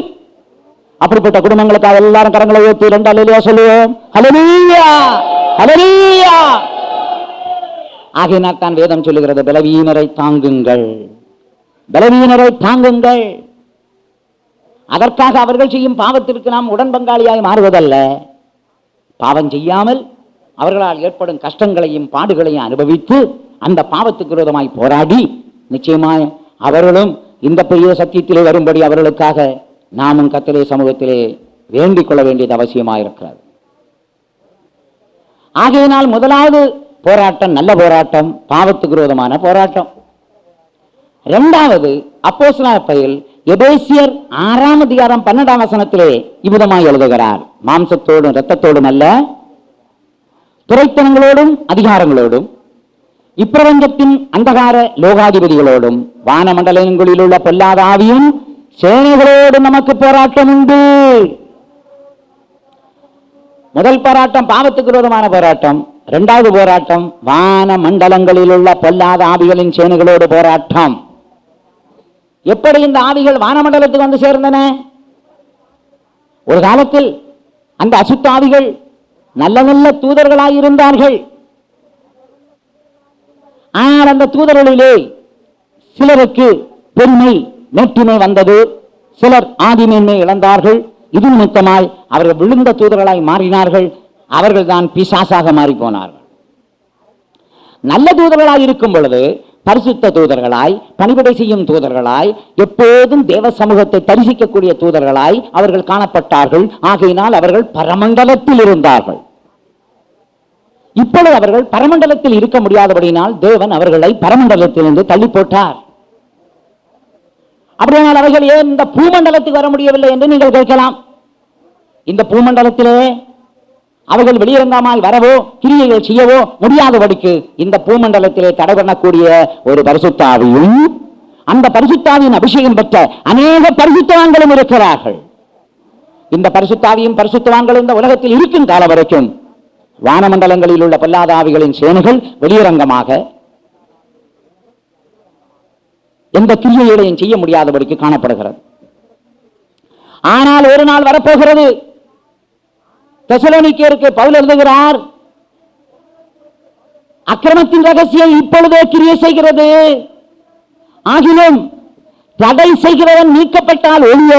அப்படிப்பட்ட குடும்பங்களுக்காக எல்லாரும் கரங்களை உயர்த்தி 2 அல்லேலூயா சொல்லுவோம். ஹல்லேலூயா, ஹல்லேலூயா. ஆகையினால் தான் வேதம் சொல்லுகிறது, பலவீனரை தாங்குங்கள், பலவீனரை தாங்குங்கள். அதற்காக அவர்கள் செய்யும் பாவத்திற்கு நாம் உடன் பங்காளியாய் மாறுவதல்ல. பாவம் செய்யாமல் அவர்களால் ஏற்படும் கஷ்டங்களையும் பாடுகளையும் அனுபவித்து அந்த பாவத்துக்கு விரோதமாய் போராடி நிச்சயமாய் அவர்களும் இந்த பெரிய சத்தியத்திலே வரும்படி அவர்களுக்காக நாமும் கர்த்தருடைய சமூகத்திலே வேண்டிக் கொள்ள வேண்டியது அவசியமாயிருக்கிறது. ஆகையினால் முதலாவது போராட்டம் நல்ல போராட்டம், பாவத்துக்கு விரோதமான போராட்டம். இரண்டாவது அப்போஸ்தலர் பவுல் எபேசியர் 6ஆம் அதிகாரம் 12ஆம் வசனத்திலே இவ்விதமாய் எழுதுகிறார், மாம்சத்தோடும் இரத்தத்தோடும் அல்ல, துரைத்தனங்களோடும் அதிகாரங்களோடும் இப்பிரபஞ்சத்தின் அந்தகார லோகாதிபதிகளோடும் வானமண்டலங்களில் உள்ள பொல்லாத ஆவியும் சேனைகளோடு நமக்கு போராட்டம் உண்டு. முதல் போராட்டம் பாவத்துக்கு விரோதமான போராட்டம். இரண்டாவது போராட்டம் வான மண்டலங்களில் உள்ள பொல்லாத ஆவிகளின் சேனைகளோடு போராட்டம். எப்படி இந்த ஆவிகள் வானமண்டலத்துக்கு வந்து சேர்ந்தன? ஒரு காலத்தில் அந்த அசுத்த ஆவிகள் நல்ல நல்ல தூதர்களாய் இருந்தார்கள். ஆனால் அந்த தூதர்களிலே சிலருக்கு பெருமை மேட்டிமை வந்தது, சிலர் ஆதிமேன்மை இழந்தார்கள். இது நிமித்தமாய் அவர்கள் விழுந்த தூதர்களாய் மாறினார்கள். அவர்கள் தான் பிசாசாக மாறி போனார்கள். நல்ல தூதர்களாய் இருக்கும் பொழுது பரிசுத்த தூதர்களாய், பணிவிடை செய்யும் தூதர்களாய், எப்போதும் தேவ சமூகத்தை தரிசிக்கக்கூடிய தூதர்களாய் அவர்கள் காணப்பட்டார்கள். ஆகையினால் அவர்கள் பரமண்டலத்தில் இருந்தார்கள். இப்பொழுது அவர்கள் பரமண்டலத்தில் இருக்க முடியாதபடியினால் தேவன் அவர்களை பரமண்டலத்திலிருந்து தள்ளி போட்டார். அப்படியானால் அவர்கள் ஏன் இந்த பூமண்டலத்துக்கு வர முடியவில்லை என்று நீங்கள் கேட்கலாம். இந்த பூமண்டலத்திலே அவர்கள் வெளியரங்கமாய் வரவோ கிரியைகள் செய்யவோ முடியாதபடிக்கு இந்த பூமண்டலத்திலே தடை பண்ணக்கூடிய ஒரு பரிசுத்த ஆவியும் அந்த பரிசுத்த ஆவியின் அபிஷேகம் பெற்ற அநேக பரிசுத்தவான்களும் இருக்கிறார்கள். இந்த பரிசுத்த ஆவியும் பரிசுத்தவான்களும் இந்த உலகத்தில் இருக்கும் காலம் வரைக்கும் வானமண்டலங்களில் உள்ள பொல்லாத ஆவிகளின் சேனைகள் வெளியரங்கமாக எந்த கிரியைகளையும் செய்ய முடியாதபடிக்கு காணப்படுகிறது. ஆனால் ஒரு நாள் வரப்போகிறது. தெசலோனிக்கேயருக்கு பவுல் எழுதுகிறார், அக்கிரமத்தின் ரகசியம் இப்பொழுதே கிரியை செய்கிறது, ஆகிலும் தடை செய்கிறவன் நீக்கப்பட்டால் ஒழிய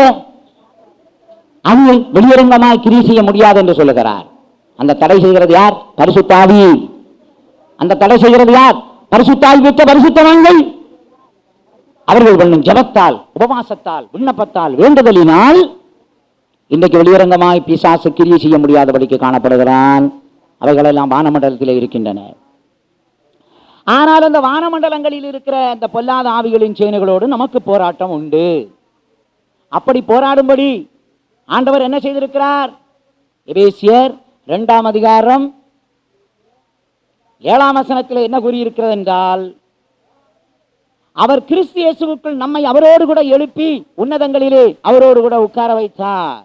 அது வெளியரங்கமாய் கிரியை செய்ய முடியாது என்று சொல்லுகிறார். அந்த தடை செய்கிறது யார்? பரிசுத்த ஆவி. அந்த தடை செய்கிறது யார்? பரிசுத்த ஆவி பெற்ற பரிசுத்தவான்கள். அவர்கள் பண்ணும் ஜெபத்தால், உபவாசத்தால், விண்ணப்பத்தால், வேண்டுதலினால் இன்றைக்கு வெளியரங்கமாய் பிசாசு கிரியை செய்ய முடியாதபடிக்கு காணப்படுகிறான். அவைகளெல்லாம் வானமண்டலத்தில் இருக்கின்றன. ஆனால் அந்த வானமண்டலங்களில் இருக்கிற அந்த பொல்லாத ஆவிகளின் சேனைகளோடு நமக்கு போராட்டம் உண்டு. அப்படி போராடும்படி ஆண்டவர் என்ன செய்திருக்கிறார்? எபேசியர் 2ஆம் அதிகாரம் 7ஆம் வசனத்தில் என்ன கூறியிருக்கிறது என்றால், அவர் கிறிஸ்து இயேசுவுக்குள் நம்மை அவரோடு கூட எழுப்பி உன்னதங்களிலே அவரோடு கூட உட்கார வைத்தார்.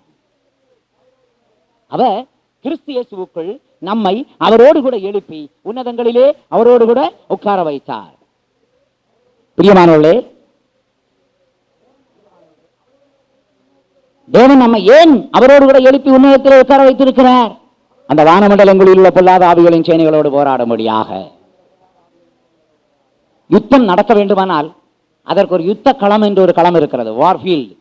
அவர் கிறிஸ்து இயேசுவுக்குள் நம்மை அவரோடு கூட எழுப்பி உன்னதங்களிலே அவரோடு கூட உட்கார வைத்தார். பிரியமானவர்களே, தேவன் நம்மை ஏன் அவரோடு கூட எழுப்பி உன்னதத்திலே உட்கார வைத்திருக்கிறார்? அந்த வானமண்டலங்களில் உள்ள பொல்லாத ஆவிகளின் சேனைகளோடு போராடும்படியாக. யுத்தம் நடக்க வேண்டுமானால் அதற்கு ஒரு யுத்த களம் என்று ஒரு களம் இருக்கிறது, வார்ஃபீல்ட்.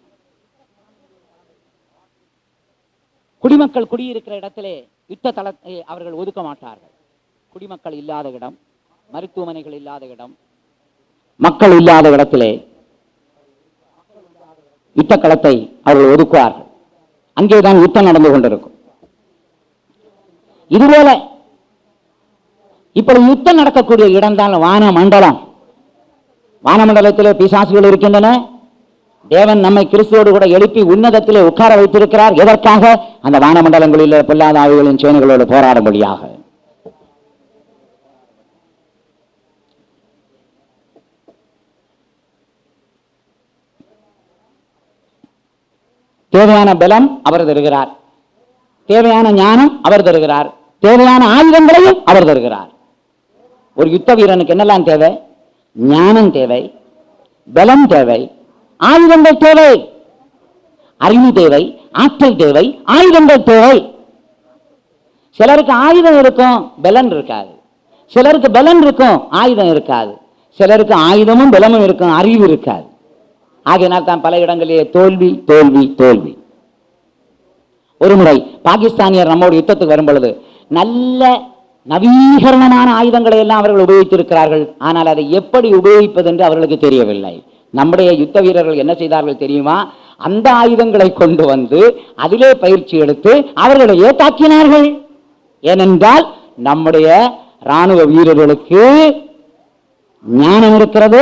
குடிமக்கள் குடியிருக்கிற இடத்திலே யுத்த தளத்தை அவர்கள் ஒதுக்க மாட்டார்கள். குடிமக்கள் இல்லாத இடம், மருத்துவமனைகள் இல்லாத இடம், மக்கள் இல்லாத இடத்திலே யுத்த களத்தை அவர்கள் ஒதுக்குவார்கள். அங்கேதான் யுத்தம் நடந்து கொண்டிருக்கும். இதுபோல இப்படி யுத்தம் நடக்கக்கூடிய இடம்தான் வானமண்டலம். வானமண்டலத்திலே பிசாசுகள் இருக்கின்றன. தேவன் நம்மை கிறிஸ்துவோடு கூட எழுப்பி உன்னதத்திலே உட்கார வைத்திருக்கிறார். எதற்காக? அந்த வானமண்டலங்களில் பொல்லாத ஆவிகளின் சேனைகளோடு போராடும்படியாக. தேவையான பலம் அவர் தருகிறார், தேவையான ஞானம் அவர் தருகிறார், தேவையான ஆயுதங்களையும் அவர் தருகிறார். ஒரு யுத்த வீரனுக்கு என்னெல்லாம் தேவை? ஞானம் தேவை, பலம் தேவை, ஆயுதங்கள் தேவை, அறிவு தேவை, ஆற்றல் தேவை, ஆயுதங்கள் தேவை. சிலருக்கு ஆயுதம் இருக்கும், பலன் இருக்காது. சிலருக்கு பலன் இருக்கும், ஆயுதம் இருக்காது. சிலருக்கு ஆயுதமும் பலமும் இருக்கும், அறிவு இருக்காது. ஆகையினால் தான் பல இடங்களிலே தோல்வி தோல்வி தோல்வி. ஒரு முறை பாகிஸ்தானியர் நம்மோடு யுத்தத்துக்கு வரும் பொழுது நல்ல நவீகரணமான ஆயுதங்களை எல்லாம் அவர்கள் உபயோகித்திருக்கிறார்கள். ஆனால் அதை எப்படி உபயோகிப்பது என்று அவர்களுக்கு தெரியவில்லை. நம்முடைய யுத்த வீரர்கள் என்ன செய்தார்கள் தெரியுமா? அந்த ஆயுதங்களை கொண்டு வந்து அதிலே பயிற்சி எடுத்து அவர்களையே தாக்கினார்கள். ஏனென்றால் நம்முடைய ராணுவ வீரர்களுக்கு ஞானம் இருக்கிறது,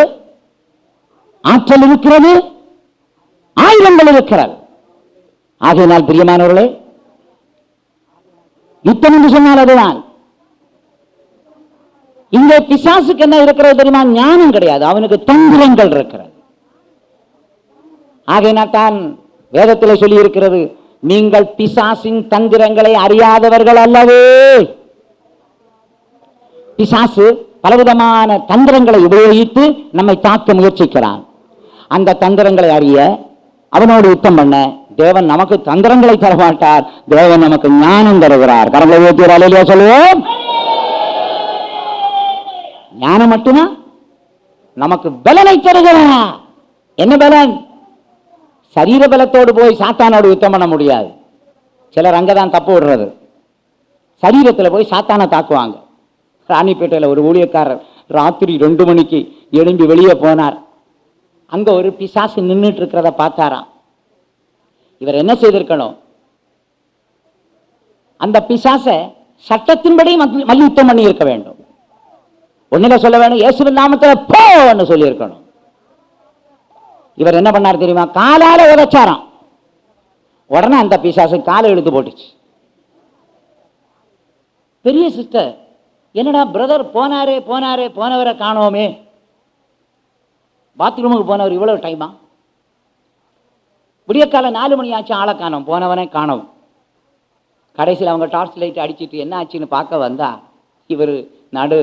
ஆற்றல் இருக்கிறது, ஆயுதங்கள் இருக்கிறது. ஆகையினால் பிரியமானவர்களே, யுத்தம் என்று சொன்னால் அதுதான். இங்கே பிசாசுக்கு என்ன இருக்கிறது தெரியுமா? ஞானம் கிடையாது, அவனுக்கு தந்திரங்கள் இருக்கிறது. ஆகையினால் தான் வேதத்தில் சொல்லி இருக்கிறது, நீங்கள் பிசாசின் தந்திரங்களை அறியாதவர்கள் அல்லவே. பிசாசு பலவிதமான தந்திரங்களை உபயோகித்து நம்மை தாக்க முயற்சிக்கிறான். அந்த தந்திரங்களை அறிய, அவனோடு யுத்தம் பண்ண தேவன் நமக்கு தந்திரங்களை தரமாட்டார், தேவன் நமக்கு ஞானம் தருகிறார். கடவுளை ஏற்றியா சொல்லுவோம். ஞானம் மட்டுமா? நமக்கு பலனை தருகிறார். என்ன பலன்? சரீர பலத்தோடு போய் சாத்தானோடு யுத்தம் பண்ண முடியாது. சிலர் அங்கதான் தப்பு விடுறது, சரீரத்தில் போய் சாத்தானை தாக்குவாங்க. ராணிப்பேட்டையில் ஒரு ஊழியக்காரர் ராத்திரி 2 மணிக்கு எழும்பி வெளியே போனார். அங்க ஒரு பிசாசு நின்றுட்டு இருக்கிறத பார்த்தாராம். இவர் என்ன செய்திருக்கணும்? அந்த பிசாசை சட்டத்தின்படி மல்யுத்தம் பண்ணி இருக்க வேண்டும். ஒண்ணுல சொல்ல வேணும், இயேசுவின் நாமத்தில் போன்னு சொல்லி இருக்கணும். இவர் என்ன பண்ணார் தெரியுமா? காலால உதைச்சாராம். உடனே அந்த பிசாசு காலை இழுத்து போட்டுச்சு. பெரிய சிஸ்டர், என்னடா பிரதர் போனாரே போனாரே போனவரை காணோமே, பாத்ரூமுக்கு போனவர் இவ்வளவு டைமா? விடிய கால 4 மணி ஆச்சு, ஆளை காணோம், போனவனே காணோம். கடைசியில் அவங்க டார்ச் லைட் அடிச்சுட்டு என்ன ஆச்சுன்னு பார்க்க வந்தா இவர் நடு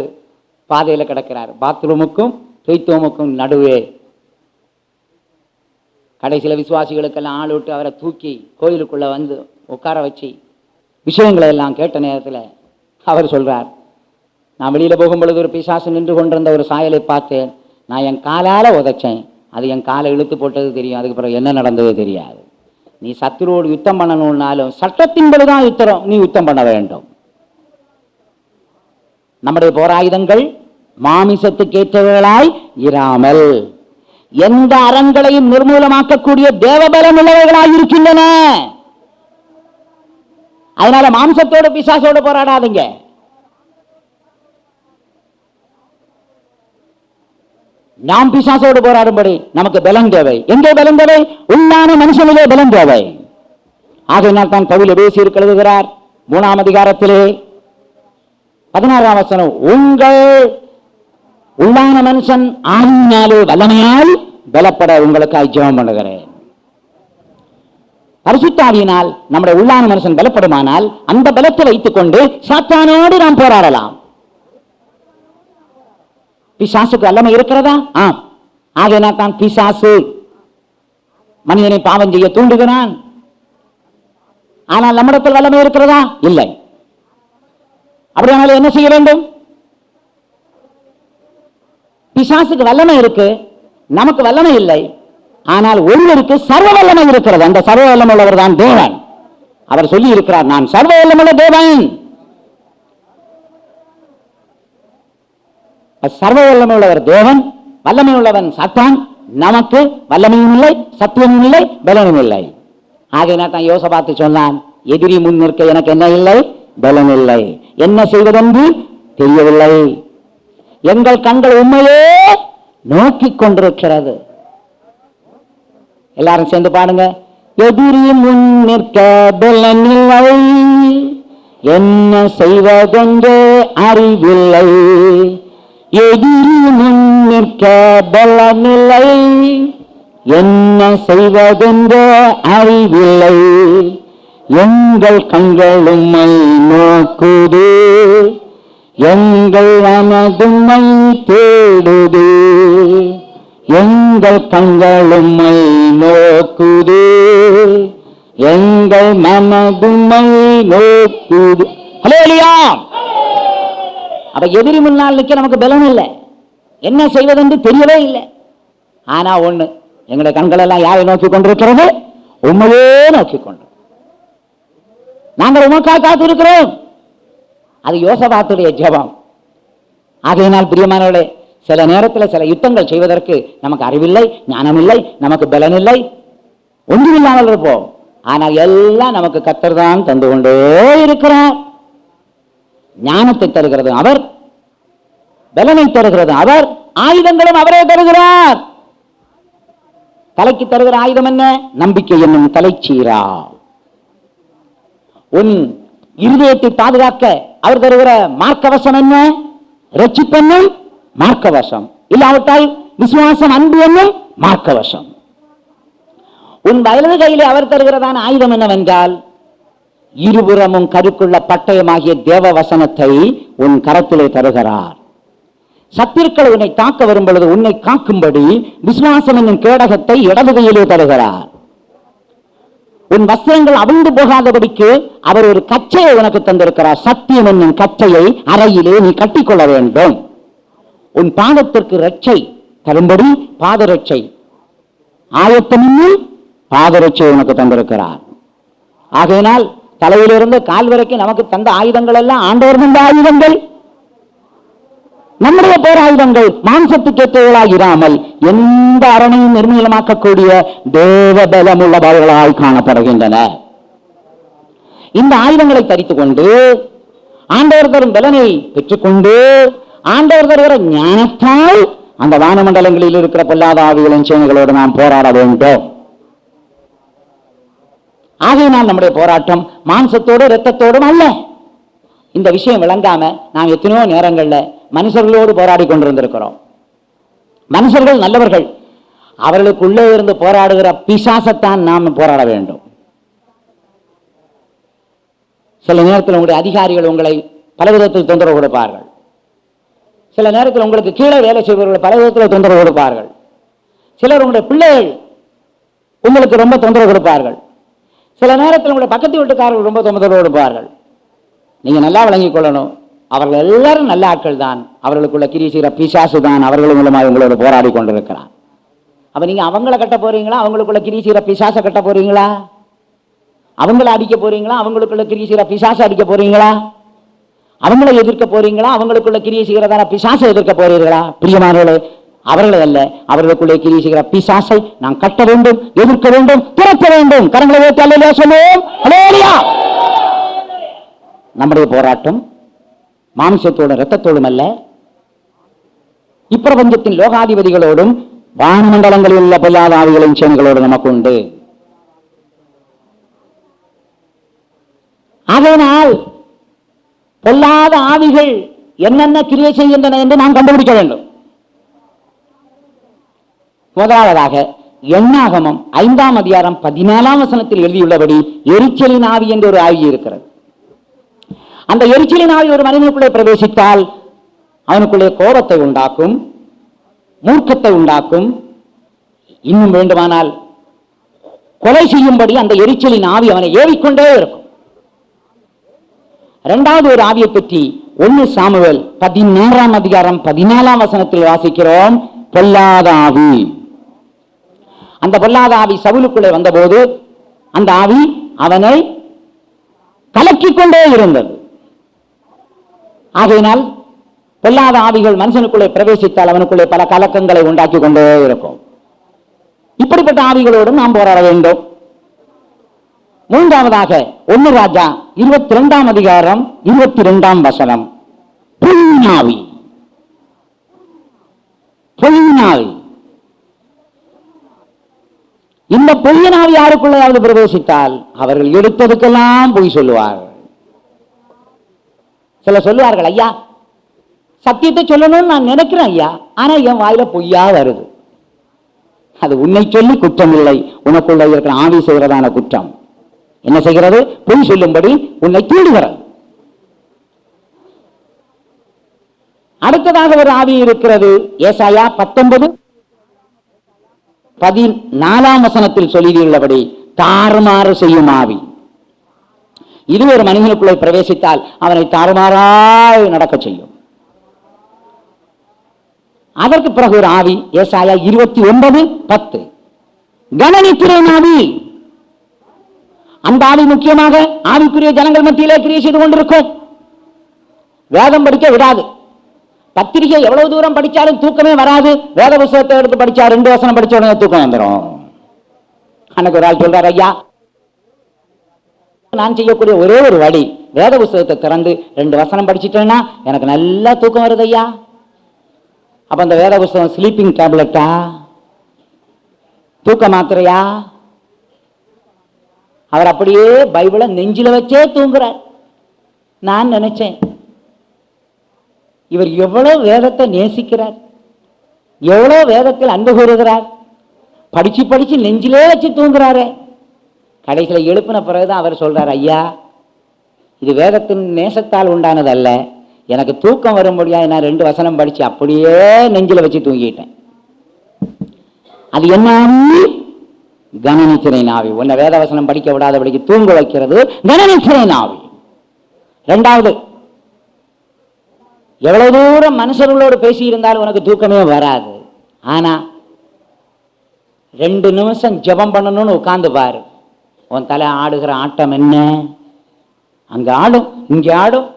பாதையில் கிடக்கிறார், பாத்ரூமுக்கும் துய்த்தோமுக்கும் நடுவே. கடைசியில் விசுவாசிகளுக்கெல்லாம் ஆள் விட்டு அவரை தூக்கி கோயிலுக்குள்ள வந்து உட்கார வச்சு விஷயங்களை எல்லாம் கேட்ட நேரத்தில் அவர் சொல்றார், நான் வெளியில போகும் பொழுது ஒரு பிசாசு நின்று கொண்டிருந்த ஒரு சாயலை பார்த்தேன், நான் என் காலால உதைச்சேன், அது என் காலை இழுத்து போட்டது தெரியும், அதுக்கு பிறகு என்ன நடந்தது தெரியாது. நீ சத்துருவோடு யுத்தம் பண்ணணும்னாலும் சட்டத்தின்படிதான் நீ யுத்தம் பண்ண வேண்டும். நம்முடைய போராயுதங்கள் மாமிசத்துக்கு ஏற்றவர்களாய் இராமல் எந்த அரண்களையும் நிர்மூலமாக்கக்கூடிய தேவபலம் உள்ளவர்களாய் இருக்கின்றன. அதனால மாம்சத்தோடு பிசாசோடு போராடாதீங்க. நாம் பிசாசோடு போராடும்படி நமக்கு பலம் தேவை. எங்கே பலம் தேவை? உள்ளான மனுஷனிலே பலம் தேவை. ஆகையினால் தான் பவுல் எபேசியருக்கு எழுதுகிறார் 3ஆம் அதிகாரத்திலே 16ஆம் வசனம், உங்கள் உள்ளான மனுஷன் ஆவியினாலே வல்லமையால் பலப்பட உங்களுக்காய் ஜெபம் பண்ணுகிறேன். பரிசுத்த ஆவியினால் நம்முடைய உள்ளான மனுஷன் பலப்படுமானால் அந்த பலத்தை வைத்துக் கொண்டு சாத்தானோடு நாம் போராடலாம். பிசாசுக்கு வல்லமை இருக்கிறதா? ஆம். ஆகையினால் தான் பிசாசு மனிதனை பாவம் செய்ய தூண்டுகிறான். ஆனால் நம்மிடத்தில் வல்லமை இருக்கிறதா? இல்லை. அப்படியானாலும் என்ன செய்ய வேண்டும்? பிசாசுக்கு வல்லமை இருக்கு, நமக்கு வல்லமை இல்லை. ஆனால் ஒருவருக்கு சர்வ வல்லமை இருக்கிறது. அந்த சர்வ வல்லமை உள்ளவர் தான் தேவன். அவர் சொல்லி இருக்கிறார், நான் சர்வ வல்லமுள்ள தேவன். சர்வ வல்லமை உள்ளவர் தேவன், வல்லமை உள்ளவன் சாத்தான். நமக்கு வல்லமையும் இல்லை, சத்தியமும் இல்லை, பலனும் இல்லை. ஆகையினால் தான் யோசபாத்து சொன்னான், எதிரி முன் நிற்க எனக்கு என்ன இல்லை? பலன் இல்லை, என்ன செய்வதென்று தெரியவில்லை. எங்கள் கண்கள் உண்மையே நோக்கி கொண்டிருக்கிறது. எல்லாரும் சேர்ந்து பாடுங்க. எதிரி முன் நிற்க பலன் இல்லை, என்ன செய்வதென்று அறிவில்லை. எதிரி முன் நிற்க பலன் இல்லை, என்ன செய்வதென்று அறிவில்லை. எங்கள் கண்கள் உம்மை நோக்குது, எங்கள் மனதும்மை தேடுது. எங்கள் கண்கள் உம்மை நோக்குது, எங்கள் மனதும்மை நோக்குது. ஹல்லேலூயா. அப்ப எதிரி முன்னால் நிற்க நமக்கு பலம் இல்லை, என்ன செய்வதென்று தெரியவே இல்லை. ஆனா ஒண்ணு, எங்களுடைய கண்கள் எல்லாம் யாரை நோக்கி கொண்டிருக்கிறது? உண்மையே நோக்கி கொண்டு நாங்கள் உமக்காக காத்திருக்கிறோம். அது யோசபாத்துடைய ஜெபம். ஆகையினால் பிரியமானவர்களே, சில நேரத்தில் சில யுத்தங்கள் செய்வதற்கு நமக்கு அறிவில்லை, ஞானம் இல்லை, நமக்கு பலன் இல்லை, ஒன்றுமில்லாமல் இருப்போம். ஆனால் எல்லாம் நமக்கு கர்த்தர் தான் தந்து கொண்டே இருக்கிறார். ஞானத்தை தருகிறது அவர், பலனை தருகிறது. அவர் ஆயுதங்களும் அவரே தருகிறார். தலைக்கு தருகிற ஆயுதம் என்ன? நம்பிக்கை என்னும் தலைச்சீரா. உன் இருதயத்தை பாதுகாக்க அவர் தருகிற மார்க்கவசம் என்ன? ரட்சிப்பென்னும் மார்க்கவசம். இல்லாவிட்டால் விசுவாசம், அன்பு என்னும் மார்க்கவசம். உன் வலது கையிலே அவர் தருகிறதான ஆயுதம் என்னவென்றால், இருபுறமும் கருக்குள்ள பட்டயமாகிய தேவ வசனத்தை உன் கரத்திலே தருகிறார். சத்துருக்கள் உன்னை தாக்க வரும் பொழுது உன்னை காக்கும்படி விசுவாசம் என்னும் கேடகத்தை இடது கையிலே தருகிறார். உன் வஸ்திரங்கள் அவிழ்ந்து போகாதபடிக்கு அவர் ஒரு கச்சையை உனக்கு தந்திருக்கிறார். சத்தியம் என்னும் கச்சையை அறையிலே நீ கட்டிக்கொள்ள வேண்டும். உன் பாதத்திற்கு ரட்சை தரும்படி பாதரட்சை, ஆயத்தமும் பாதரட்சை உனக்கு தந்திருக்கிறார். ஆகையினால் தலையிலிருந்து கால் வரைக்கும் நமக்கு தந்த ஆயுதங்கள் எல்லாம் ஆண்டவர் தந்த ஆயுதங்கள், நம்முடைய பேராயுதங்கள். மாம்சத்துக்கு ஏற்றவர்களாக இராமல் எந்த அரணையும் நிர்மூலமாக்கக்கூடிய தேவ பலமுள்ளவர்களாய் காணப்படுகின்றன. இந்த ஆயுதங்களை தரித்துக் கொண்டு ஆண்டவர் தரும் பலனை பெற்றுக்கொண்டு ஆண்டவர் தருகிற ஞானத்தால் அந்த வானமண்டலங்களில் இருக்கிற பொல்லாத ஆவிகளின் சேனைகளோடு நாம் போராட வேண்டும். ஆகையினால் நம்முடைய போராட்டம் மாம்சத்தோடு இரத்தத்தோடும் அல்ல. இந்த விஷயம் விளங்காம நாம் எத்தனையோ நேரங்கள்ல மனுஷர்களோடு போராடி கொண்டிருந்திருக்கிறோம். மனுஷர்கள் நல்லவர்கள், அவர்களுக்குள்ளே இருந்து போராடுகிற பிசாசத்தான் நாம் போராட வேண்டும். சில நேரத்தில் உங்களுடைய அதிகாரிகள் உங்களை பலவிதத்தில் தொந்தரவு கொடுப்பார்கள். சில நேரத்தில் உங்களுக்கு கீழே வேலை செய்பவர்கள் பலவிதத்தில் தொந்தரவு கொடுப்பார்கள். சிலர் உங்களுடைய பிள்ளைகள் உங்களுக்கு ரொம்ப தொந்தரவு கொடுப்பார்கள். சில நேரத்தில் உங்களுடைய பக்கத்து வீட்டுக்காரர்கள் ரொம்ப தொந்தரவு கொடுப்பார்கள். நீங்க நல்லா விளங்கிக் கொள்ளணும், அவர்கள் எல்லாரும் நல்ல ஆட்கள் தான். அவர்களுக்குள்ள கிரீசிற பிசாசு தான் அவர்கள் மூலமாக உங்களோட போராடி கொண்டிருக்கிறார். அப்ப நீங்க அவங்கள கட்ட போறீங்களா? அவங்களுக்குள்ள கிரீசிற பிசாச கட்ட போறீங்களா? அவங்கள அடிக்க போறீங்களா? அவங்களுக்குள்ள கிரீசிற பிசாச அடிக்க போறீங்களா? அவங்களை எதிர்க்க போறீங்களா? அவங்களுக்குள்ள கிரியை செய்கிறதான பிசாசை எதிர்க்க போறீர்களா? பிரியமானவர்களே, அவர்களை அல்ல, அவர்களுக்குள்ளே கிரியை செய்கிற பிசாசை நாம் கட்ட வேண்டும், எதிர்க்க வேண்டும், துரத்த வேண்டும். கரங்களை வைத்து அல்லேலூயா சொல்லுவோம். அல்லேலூயா. நம்முடைய போராட்டம் மாம்சத்தோடும் இரத்தத்தோடும் அல்ல, இப்பிரபஞ்சத்தின் லோகாதிபதிகளோடும் வானமண்டலங்களில் உள்ள பொல்லாத ஆவிகளின் சேனைகளோடு நமக்கு உண்டு. அதனால் பொல்லாத ஆவிகள் என்னென்ன கிரியை செய்கின்றன என்று நாம் கண்டுபிடிக்க வேண்டும். முதலாவதாக எண்ணாகமம் 5ஆம் அதிகாரம் 14ஆம் வசனத்தில் எழுதியுள்ளபடி எரிச்சலின் ஆவி என்று ஒரு ஆவி இருக்கிறது. அந்த எரிச்சலின் ஆவி ஒரு மனிதனுக்குள்ளே பிரவேசித்தால் அவனுக்குள்ளே கோபத்தை உண்டாக்கும், மூர்க்கத்தை உண்டாக்கும், இன்னும் வேண்டுமானால் கொலை செய்யும்படி அந்த எரிச்சலின் ஆவி அவனை ஏவிக்கொண்டே இருக்கும். இரண்டாவது ஒரு ஆவியை பற்றி 1 சாமுவேல் 16ஆம் அதிகாரம் 14ஆம் வசனத்தில் வாசிக்கிறோம். பொல்லாத ஆவி. அந்த பொல்லாத ஆவி சவுலுக்குள்ளே வந்தபோது அந்த ஆவி அவனை கலக்கிக் கொண்டே இருந்தது. ஆகையினால் பொல்லாத ஆவிகள் மனுஷனுக்குள்ளே பிரவேசித்தால் அவனுக்குள்ளே பல கலக்கங்களை உண்டாக்கி கொண்டே இருக்கும். இப்படிப்பட்ட ஆவிகளோடும் நாம் போராட வேண்டும். மூன்றாவதாக 1 ராஜா 22ஆம் அதிகாரம் 22ஆம் வசனம். பொய்யினாவி. பொய்யினாவி. இந்த பொய்யினாவி யாருக்குள்ளையாவது பிரவேசித்தால் அவர்கள் எடுத்ததுக்கெல்லாம் பொய் சொல்லுவார்கள். சில சொல்லுவார்கள், ஐயா சத்தியத்தை சொல்லணும்னு நான் நினைக்கிறேன் ஐயா, ஆனா என் வாயில பொய்யா வருது. அது உன்னை சொல்லி குற்றம் இல்லை, உனக்குள்ள இருக்கிற ஆவி செய்கிறதான குற்றம். என்ன செய்கிறது? பொய் சொல்லும்படி உன்னை தூண்டுகிறது. அடுத்ததாக ஒரு ஆவி இருக்கிறது. ஏசாயா 19:14ஆம் வசனத்தில் சொல்லியுள்ளபடி தாறுமாறு செய்யும் ஆவி. இது ஒரு மனிதனுக்குள்ளே பிரவேசித்தால் அவனை தாறுமாறாய் நடக்க செய்யும். அதற்கு பிறகு ஒரு ஆவி, ஏசாயா 29:10 கணனிக்கிறேன் ஆவி. அந்த ஆவி முக்கியமாக ஆவிக்குரிய ஜனங்கள் மத்தியிலே கிரியை செய்து கொண்டிருக்கும். வேதம் படிக்க விடாது. பத்திரிகை எவ்வளவு தூரம் படிச்சாலும் தூக்கமே வராது. வேத புத்தகத்தை எடுத்து படிச்சா 2 வசனம் படிச்ச உடனே தூக்கம் வந்துடும். அன்னைக்கு ஒரு ஆள் சொல்றாரு, ஐயா நான் செய்யக்கூடிய ஒரே ஒரு வழி வேத புத்தகத்தை திறந்து 2 வசனம் படிச்சுட்டேன்னா எனக்கு நல்லா தூக்கம் வருது ஐயா. அப்ப அந்த வேத புஸ்தகம் ஸ்லீப்பிங் டேப்லெட்டா, தூக்க மாத்திரையா? அவர் அப்படியே பைபிளை நெஞ்சில வச்சே தூங்குறார். நான் நினைச்சேன், இவர் எவ்வளவு வேதத்தை நேசிக்கிறார், எவ்வளவு வேதத்தில் அன்பு கூறுகிறார், படிச்சு படிச்சு நெஞ்சிலே வச்சு தூங்குறாரு. கடைசியில் எழுப்பின பிறகுதான் அவர் சொல்றார், ஐயா இது வேதத்தின் நேசத்தால் உண்டானது அல்ல, எனக்கு தூக்கம் வரும்படியா நான் 2 வசனம் படிச்சு அப்படியே நெஞ்சில வச்சு தூங்கிட்டேன். அது என்ன? கனநித்திரை நாவி. உன்னை வேத வசனம் படிக்க விடாதபடிக்கு தூங்க வைக்கிறது கனநித்திரை நாவி. 2வது, எவ்வளவு தூரம் மனுஷர்களோடு பேசி இருந்தாலும் உனக்கு தூக்கமே வராது. ஆனா 2 நிமிஷம் ஜெபம் பண்ணணும்னு உட்கார்ந்து பாரு, உன் தலை ஆடுகிற ஆட்டம் என்ன? அங்க ஆடும், இங்க ஆடும்.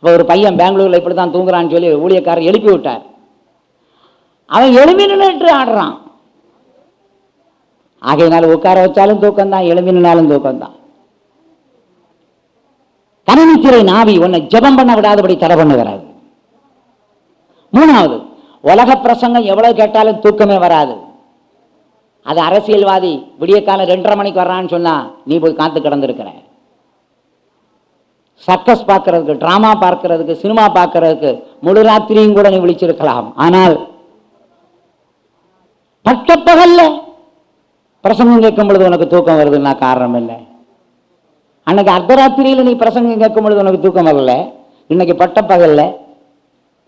ஒரு பையன் பெங்களூர்ல இப்படித்தான் தூங்குறான்னு சொல்லி ஊழியக்காரர் எழுப்பி விட்டார். அவன் எழுப்பி நின்று ஆடுறான். ஆகையினால உட்கார வச்சாலும் தூக்கம்தான், எழுப்பி நின்னாலும் தூக்கம்தான். கனநித்திரை நாவி உன்னை ஜெபம் பண்ண விடாதபடி தடை பண்ணுகிறார். 3வது, உலக பிரசங்கம் எவ்வளவு கேட்டாலும் தூக்கமே வராது. அது அரசியல்வாதி விடிய காலம் 2:30 மணிக்கு வர்றான்னு சொன்னா நீ போய் காத்து கிடந்திருக்கிற. சர்க்கஸ் பார்க்கறதுக்கு, டிராமா பார்க்கறதுக்கு, சினிமா பார்க்கறதுக்கு முழு ராத்திரியும் கூட நீ விழிச்சிருக்கலாம். ஆனால் பட்டப்பகல்ல பிரசங்கம் கேட்கும் பொழுது உனக்கு தூக்கம் வருதுன்னா காரணம் இல்லை. அன்னைக்கு அர்த்தராத்திரியில நீ பிரசங்கம் கேட்கும் பொழுது உனக்கு தூக்கம் வரல, இன்னைக்கு பட்டப்பகல்ல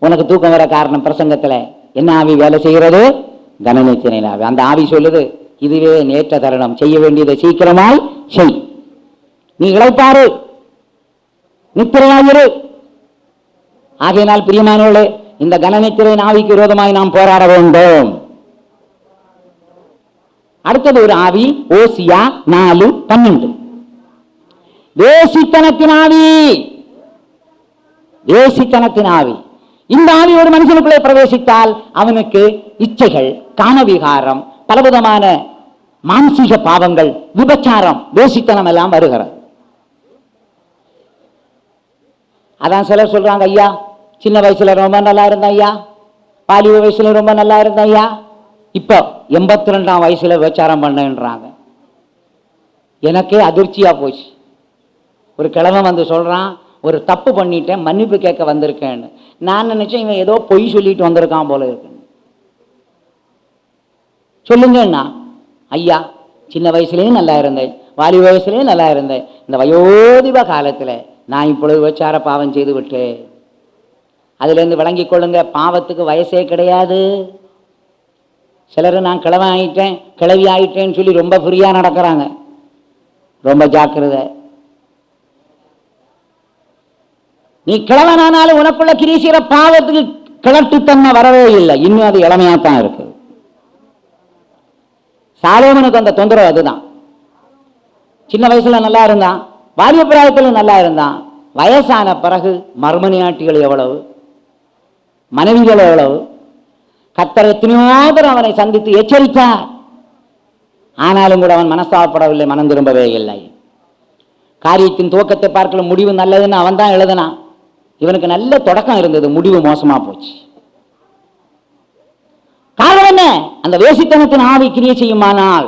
உனக்கு தூக்கம் வர காரணம் பிரசங்கத்துல என்ன ஆவி வேலை செய்கிறது? கனநித்திரை ஆவி. அந்த ஆவி சொல்லுது, இதுவே நேற்ற தருணம், செய்ய வேண்டியதை சீக்கிரமாய் செய், நீ இளைப்பாரு, நித்திரையாயிரு. ஆகையினால் பிரியமானவர்களே, இந்த கனநித்திரை ஆவிக்கு விரோதமாய் நாம் போராட வேண்டும். அடுத்தது ஒரு ஆவி, ஓசியா 4:12, வேசித்தனத்தின் ஆவி. வேசித்தனத்தின் ஆவி. இந்த ஆவி ஒரு மனுஷனுக்குள்ளே பிரவேசித்தால் அவனுக்கு இச்சைகள், காமவிகாரம், பலவிதமான மானசீக பாவங்கள், விபச்சாரம், வேசித்தனம் எல்லாம் வருகிறது. அதான் சிலர் சொல்றாங்க, ஐயா சின்ன வயசுல ரொம்ப நல்லா இருந்த ஐயா, பாலிவ வயசுல ரொம்ப நல்லா இருந்த ஐயா, இப்போ 82ஆம் வயசுல விபச்சாரம் பண்ணன்றாங்க. எனக்கே அதிர்ச்சியா போச்சு. ஒரு கிழவன் வந்து சொல்றான், ஒரு தப்பு பண்ணிட்டேன், மன்னிப்பு கேட்க வந்திருக்கேன்னு. நான் நினைச்சேன் இவன் ஏதோ பொய் சொல்லிட்டு வந்திருக்கான் போல இருக்கு. சொல்லுங்கண்ணா. ஐயா சின்ன வயசுலயும் நல்லா இருந்தேன், வாலி வயசுலயும் நல்லா இருந்தேன், இந்த வயோதிப காலத்துல நான் இப்பொழுது விபச்சார பாவம் செய்து விட்டேன். அதுல இருந்து விளங்கிக் கொள்ளுங்க, பாவத்துக்கு வயசே கிடையாது. சிலர் நான் கிழவன் ஆயிட்டேன், கிழவி ஆயிட்டேன்னு சொல்லி ரொம்ப ஃப்ரீயா நடக்கிறாங்க. ரொம்ப ஜாக்கிரதை. நீ கிழவனானாலும் உனக்குள்ள கிரீசிற பாவத்துக்கு கிளட்டுத்தன்மை வரவே இல்லை, இன்னும் அது இளமையாத்தான் இருக்கு. சாலோமனுக்கு அந்த தொந்தரவு அதுதான். சின்ன வயசுல நல்லா இருந்தான், வாலிப பிராயத்துல நல்லா இருந்தான், வயசான பிறகு மர்மனியாட்டிகள் எவ்வளவு, மனைவிகள் எவ்வளவு, கர்த்தர் எத்தனையோதர் அவனை சந்தித்து எச்சரித்தார். ஆனாலும் கூட அவன் மனஸ்தாபப்படவில்லை, மனம் திரும்பவே இல்லை. காரியத்தின் துவக்கத்தை பார்க்கல, முடிவு நல்லதுன்னு அவன் தான் எழுதினான். இவனுக்கு நல்ல தொடக்கம் இருந்தது, முடிவு மோசமா போச்சு. காரணம் என்ன? அந்த வேசித்தனத்தின் ஆவி கிரியை செய்யுமானால்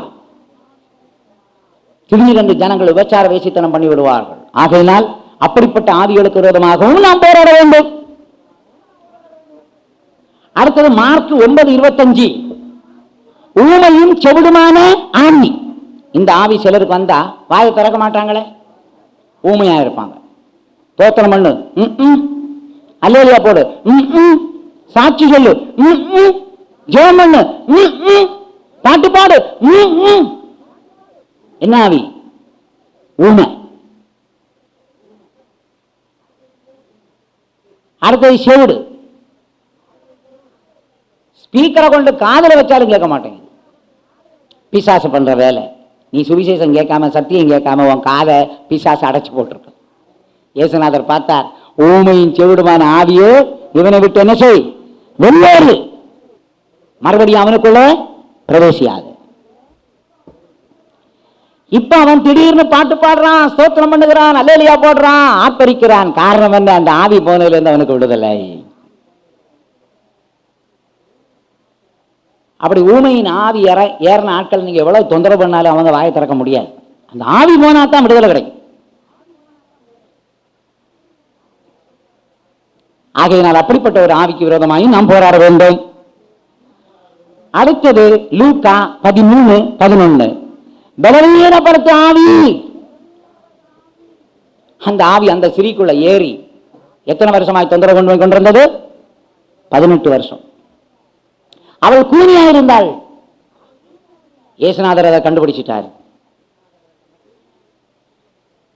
திடீரென்று ஜனங்கள் விபச்சார வேசித்தனம் பண்ணி விடுவார்கள். ஆகையினால் அப்படிப்பட்ட ஆவிகளுக்கு விரோதமாகவும் நாம் போராட வேண்டும். அடுத்தது மார்க் 9:25, ஊமையும் செவிடுமான ஆவி. இந்த ஆவி சிலருக்கு வந்தா வாயை திறக்க மாட்டாங்களே, ஊமையா இருப்பாங்க. தோத்திரம் பண்ணு, அல்லேலூயா போடு, சாட்சி சொல்லு, ஜெபம் பண்ணு, பாட்டு பாடு. என்ன ஆவி? ஊமை. அடுத்தது செவிடு. ஸ்பீக்கரை கொண்டு காதல வச்சாலும் கேட்க மாட்டேங்க. பிசாசு பண்ற வேலை. நீ சுவிசேஷம் கேட்காம, சத்தியம் கேட்காம உன் காதை பிசாசு அடைச்சு போட்டிருக்க. இயேசுநாதர் பார்த்தார், ஊமையின் செவிடுமான ஆவியோ இவனை விட்டு என்ன செய், வெளியேறு, மறுபடியும் அவனுக்குள்ள பிரவேசியாது. இப்ப அவன் திடீர்னு பாட்டு பாடுறான், ஸ்தோத்திரம் பண்ணுகிறான், அல்லேலூயா போடுறான், ஆப்பரிக்கிறான். காரணம் என்ன? அந்த ஆவி போனதுல இருந்து அவனுக்கு விடுதலை. அப்படி ஊமையின் ஆவி ஏறின ஆட்கள் நீங்க எவ்வளவு தொந்தரவு பண்ணாலும் அவங்க வாயை திறக்க முடியாது. அந்த ஆவி போனா தான் விடுதலை கிடைக்கும். ஆகையினால் அப்படிப்பட்ட ஒரு ஆவிக்கு விரோதமாயும் நாம் போராட வேண்டும். அடுத்தது லூக்கா 13:11. பலவீனப்படுத்த ஆவி. அந்த ஆவி அந்த சிறிக்குள்ள ஏறி எத்தனை வருஷமாய் தொந்தரவு கொண்டு கொண்டிருந்தது? 18 வருஷம். அவள் கூனியா இருந்தாள். இயேசுநாதர் அதை கண்டுபிடிச்சிட்டார்.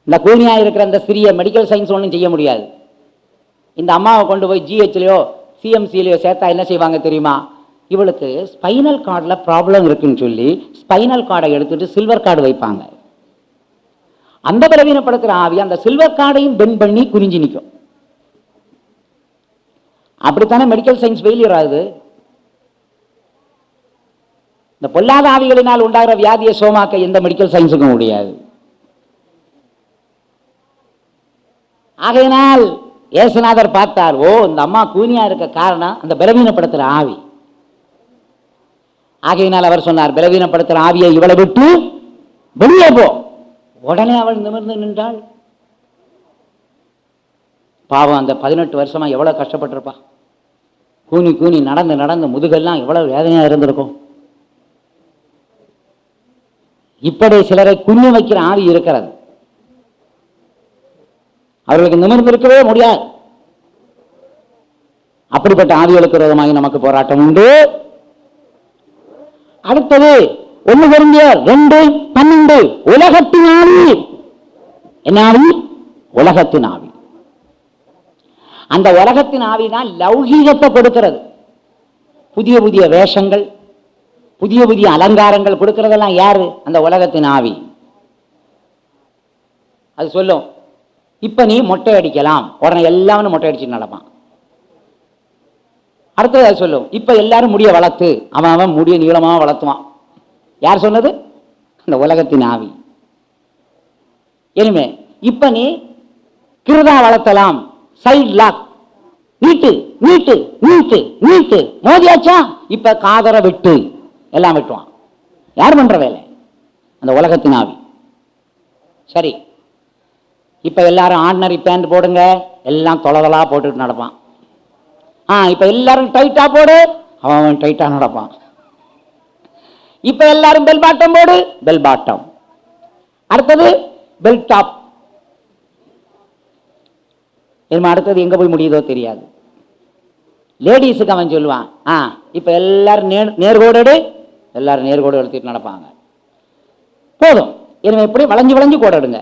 இந்த கூனியா இருக்கிற அந்த சிறிய மெடிக்கல் சயின்ஸ் ஒன்றும் செய்ய முடியாது. இந்த அம்மாவை கொண்டு போய் ஜிஹெச்லயோ சிஎம்சிலையோ சேர்த்தா என்ன செய்வாங்க தெரியுமா? இவளுக்கு ஸ்பைனல் கார்டில் ப்ராப்ளம் இருக்குன்னு சொல்லி ஸ்பைனல் கார்டை எடுத்துட்டு சில்வர் கார்டு வைப்பாங்க. அந்த பலவீனப்படுத்துகிற ஆவி அந்த சில்வர் கார்டையும் பெண்ட் பண்ணி குறிஞ்சி நிற்கும். அப்படித்தானே மெடிக்கல் சயின்ஸ் ஃபெயிலியர் ஆகுது. இந்த பொல்லாத ஆவிகளினால் உண்டாகிற வியாதியை சோமாக்க எந்த மெடிக்கல் சயின்ஸுக்கும் முடியாது. ஆகையினால் இயேசுநாதர் பார்த்தார், ஓ இந்த அம்மா கூனியா இருக்க காரணம் அந்த பலவீனப்படுத்துகிற ஆவி. ஆகையினால் அவர் சொன்னார், பலவீனப்படுத்துகிற ஆவியை இவளை விட்டு வெளியே போ. உடனே அவள் நிமிர்ந்து நின்றாள். பாவம், அந்த 18 வருஷமா எவ்வளவு கஷ்டப்பட்டிருப்பா. கூனி கூனி நடந்து நடந்து முதுகெல்லாம் எவ்வளவு வேதனையா இருந்திருக்கும். இப்படி சிலரை குனிய வைக்கிற ஆவி இருக்கிறது. அவர்களுக்கு நிமிர்ந்து இருக்கவே முடியாது. அப்படிப்பட்ட ஆவிகளுக்கு விரோதமாக நமக்கு போராட்டம் உண்டு. அடுத்தது 1 கொரிந்தியர் 2:12. உலகத்தின் ஆவி. என்ன ஆவி? உலகத்தின் ஆவி. அந்த உலகத்தின் ஆவி தான் லௌகீகத்தை கொடுக்கிறது. புதிய புதிய வேஷங்கள், புதிய புதிய அலங்காரங்கள் கொடுக்கிறதெல்லாம் யாரு? அந்த உலகத்தின் ஆவி. அது சொல்லும், இப்ப நீ மொட்டை அடிக்கலாம், உடனே எல்லாரும் மொட்டை அடிச்சு நடப்பான். அடுத்தது அது சொல்லும், இப்ப எல்லாரும் முடிய வளர்த்து, அவன் முடிய நீளமா வளர்த்துவான். யார் சொன்னது? அந்த உலகத்தின் ஆவி. இனிமே இப்ப நீ கிருதா வளர்த்தலாம், சைட் லாக், நீட்டு நீட்டு நீட்டு நீட்டு, மோதியாச்சா இப்ப காதர விட்டு எல்லாம் விட்டுவான். யார் பண்ற வேலை? அந்த உலகத்தின் ஆவி. சரி, இப்ப எல்லாரும் ஆர்டினரி பேண்ட் போடுங்க, எல்லாம் தொலைதலா போட்டுட்டு நடப்பான். இப்ப எல்லாரும் டைட்டா போடு, அவன் டைட்டா நடப்பான். இப்ப எல்லாரும் பெல் பாட்டம் போடு, பெல் பாட்டம். அடுத்தது பெல் டாப். அடுத்தது எங்க போய் முடியுதோ தெரியாது. லேடிஸுக்கு அவன் சொல்லுவான், இப்ப எல்லாரும் நேர்கோடு, எல்லாரும் நேர்கோடு எடுத்துட்டு நடப்பாங்க. போதும், இனிமே எப்படி வளைஞ்சு வளைஞ்சு கோடுங்க.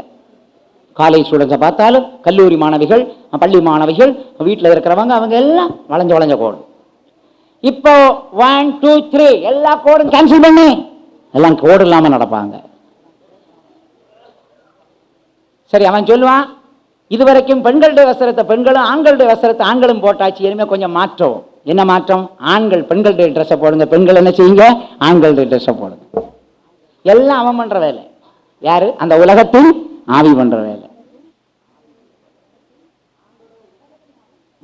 காலேஜ் ஸ்டூடெண்ட்ஸை பார்த்தாலும், கல்லூரி மாணவிகள், பள்ளி மாணவிகள், வீட்டில் இருக்கிறவங்க, அவங்க எல்லாம் வளைஞ்ச வளைஞ்ச கோடு. இப்போ 1 2 3 எல்லா கோடும் கேன்சல் பண்ணி எல்லாம் கோடு இல்லாம நடப்பாங்க. சரி, அவன் சொல்லுவான், இதுவரைக்கும் பெண்களுடைய வஸ்திரத்தை பெண்களும், ஆண்களுடைய வஸ்திரத்தை ஆண்களும் போட்டாச்சு, இனிமே கொஞ்சம் மாற்றம். என்ன மாற்றம்? ஆண்கள் பெண்களுடைய ட்ரெஸ்ஸை போடுங்க, பெண்கள் என்ன செய்யுங்க? ஆண்களுடைய ட்ரெஸ்ஸை போடுங்க. எல்லாம் அவன் பண்ற வேலை. யாரு? அந்த உலகத்தின் ஆவி பண்ற வேலை.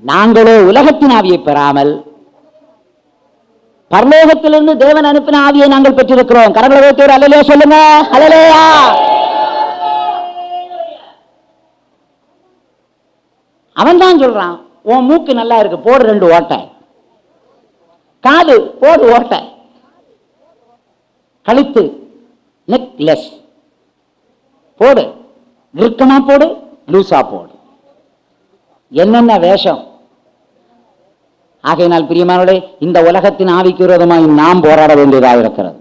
நாங்களோ உலகத்தின் ஆவியை பெறாமல் பரலோகத்திலிருந்து தேவன் அனுப்பின ஆவியை நாங்கள் பெற்றிருக்கிறோம். கரங்களை வைத்து ஒரு அல்லேலூயா சொல்லுங்க. அல்லேலூயா. அவன் தான் சொல்றான், உன் மூக்கு நல்லா இருக்கு, போடு 2 ஓட்டை. காது போடு ஓட்டை. கழுத்து நெக்லெஸ் போடு, இறுக்கமா போடு, லூசா போடு. என்னென்ன வேஷம்! ஆகையினால் பிரியமானவர்களே, இந்த உலகத்தின் ஆவிக்கு விரோதமாக நாம் போராட வேண்டியதாக இருக்கிறது.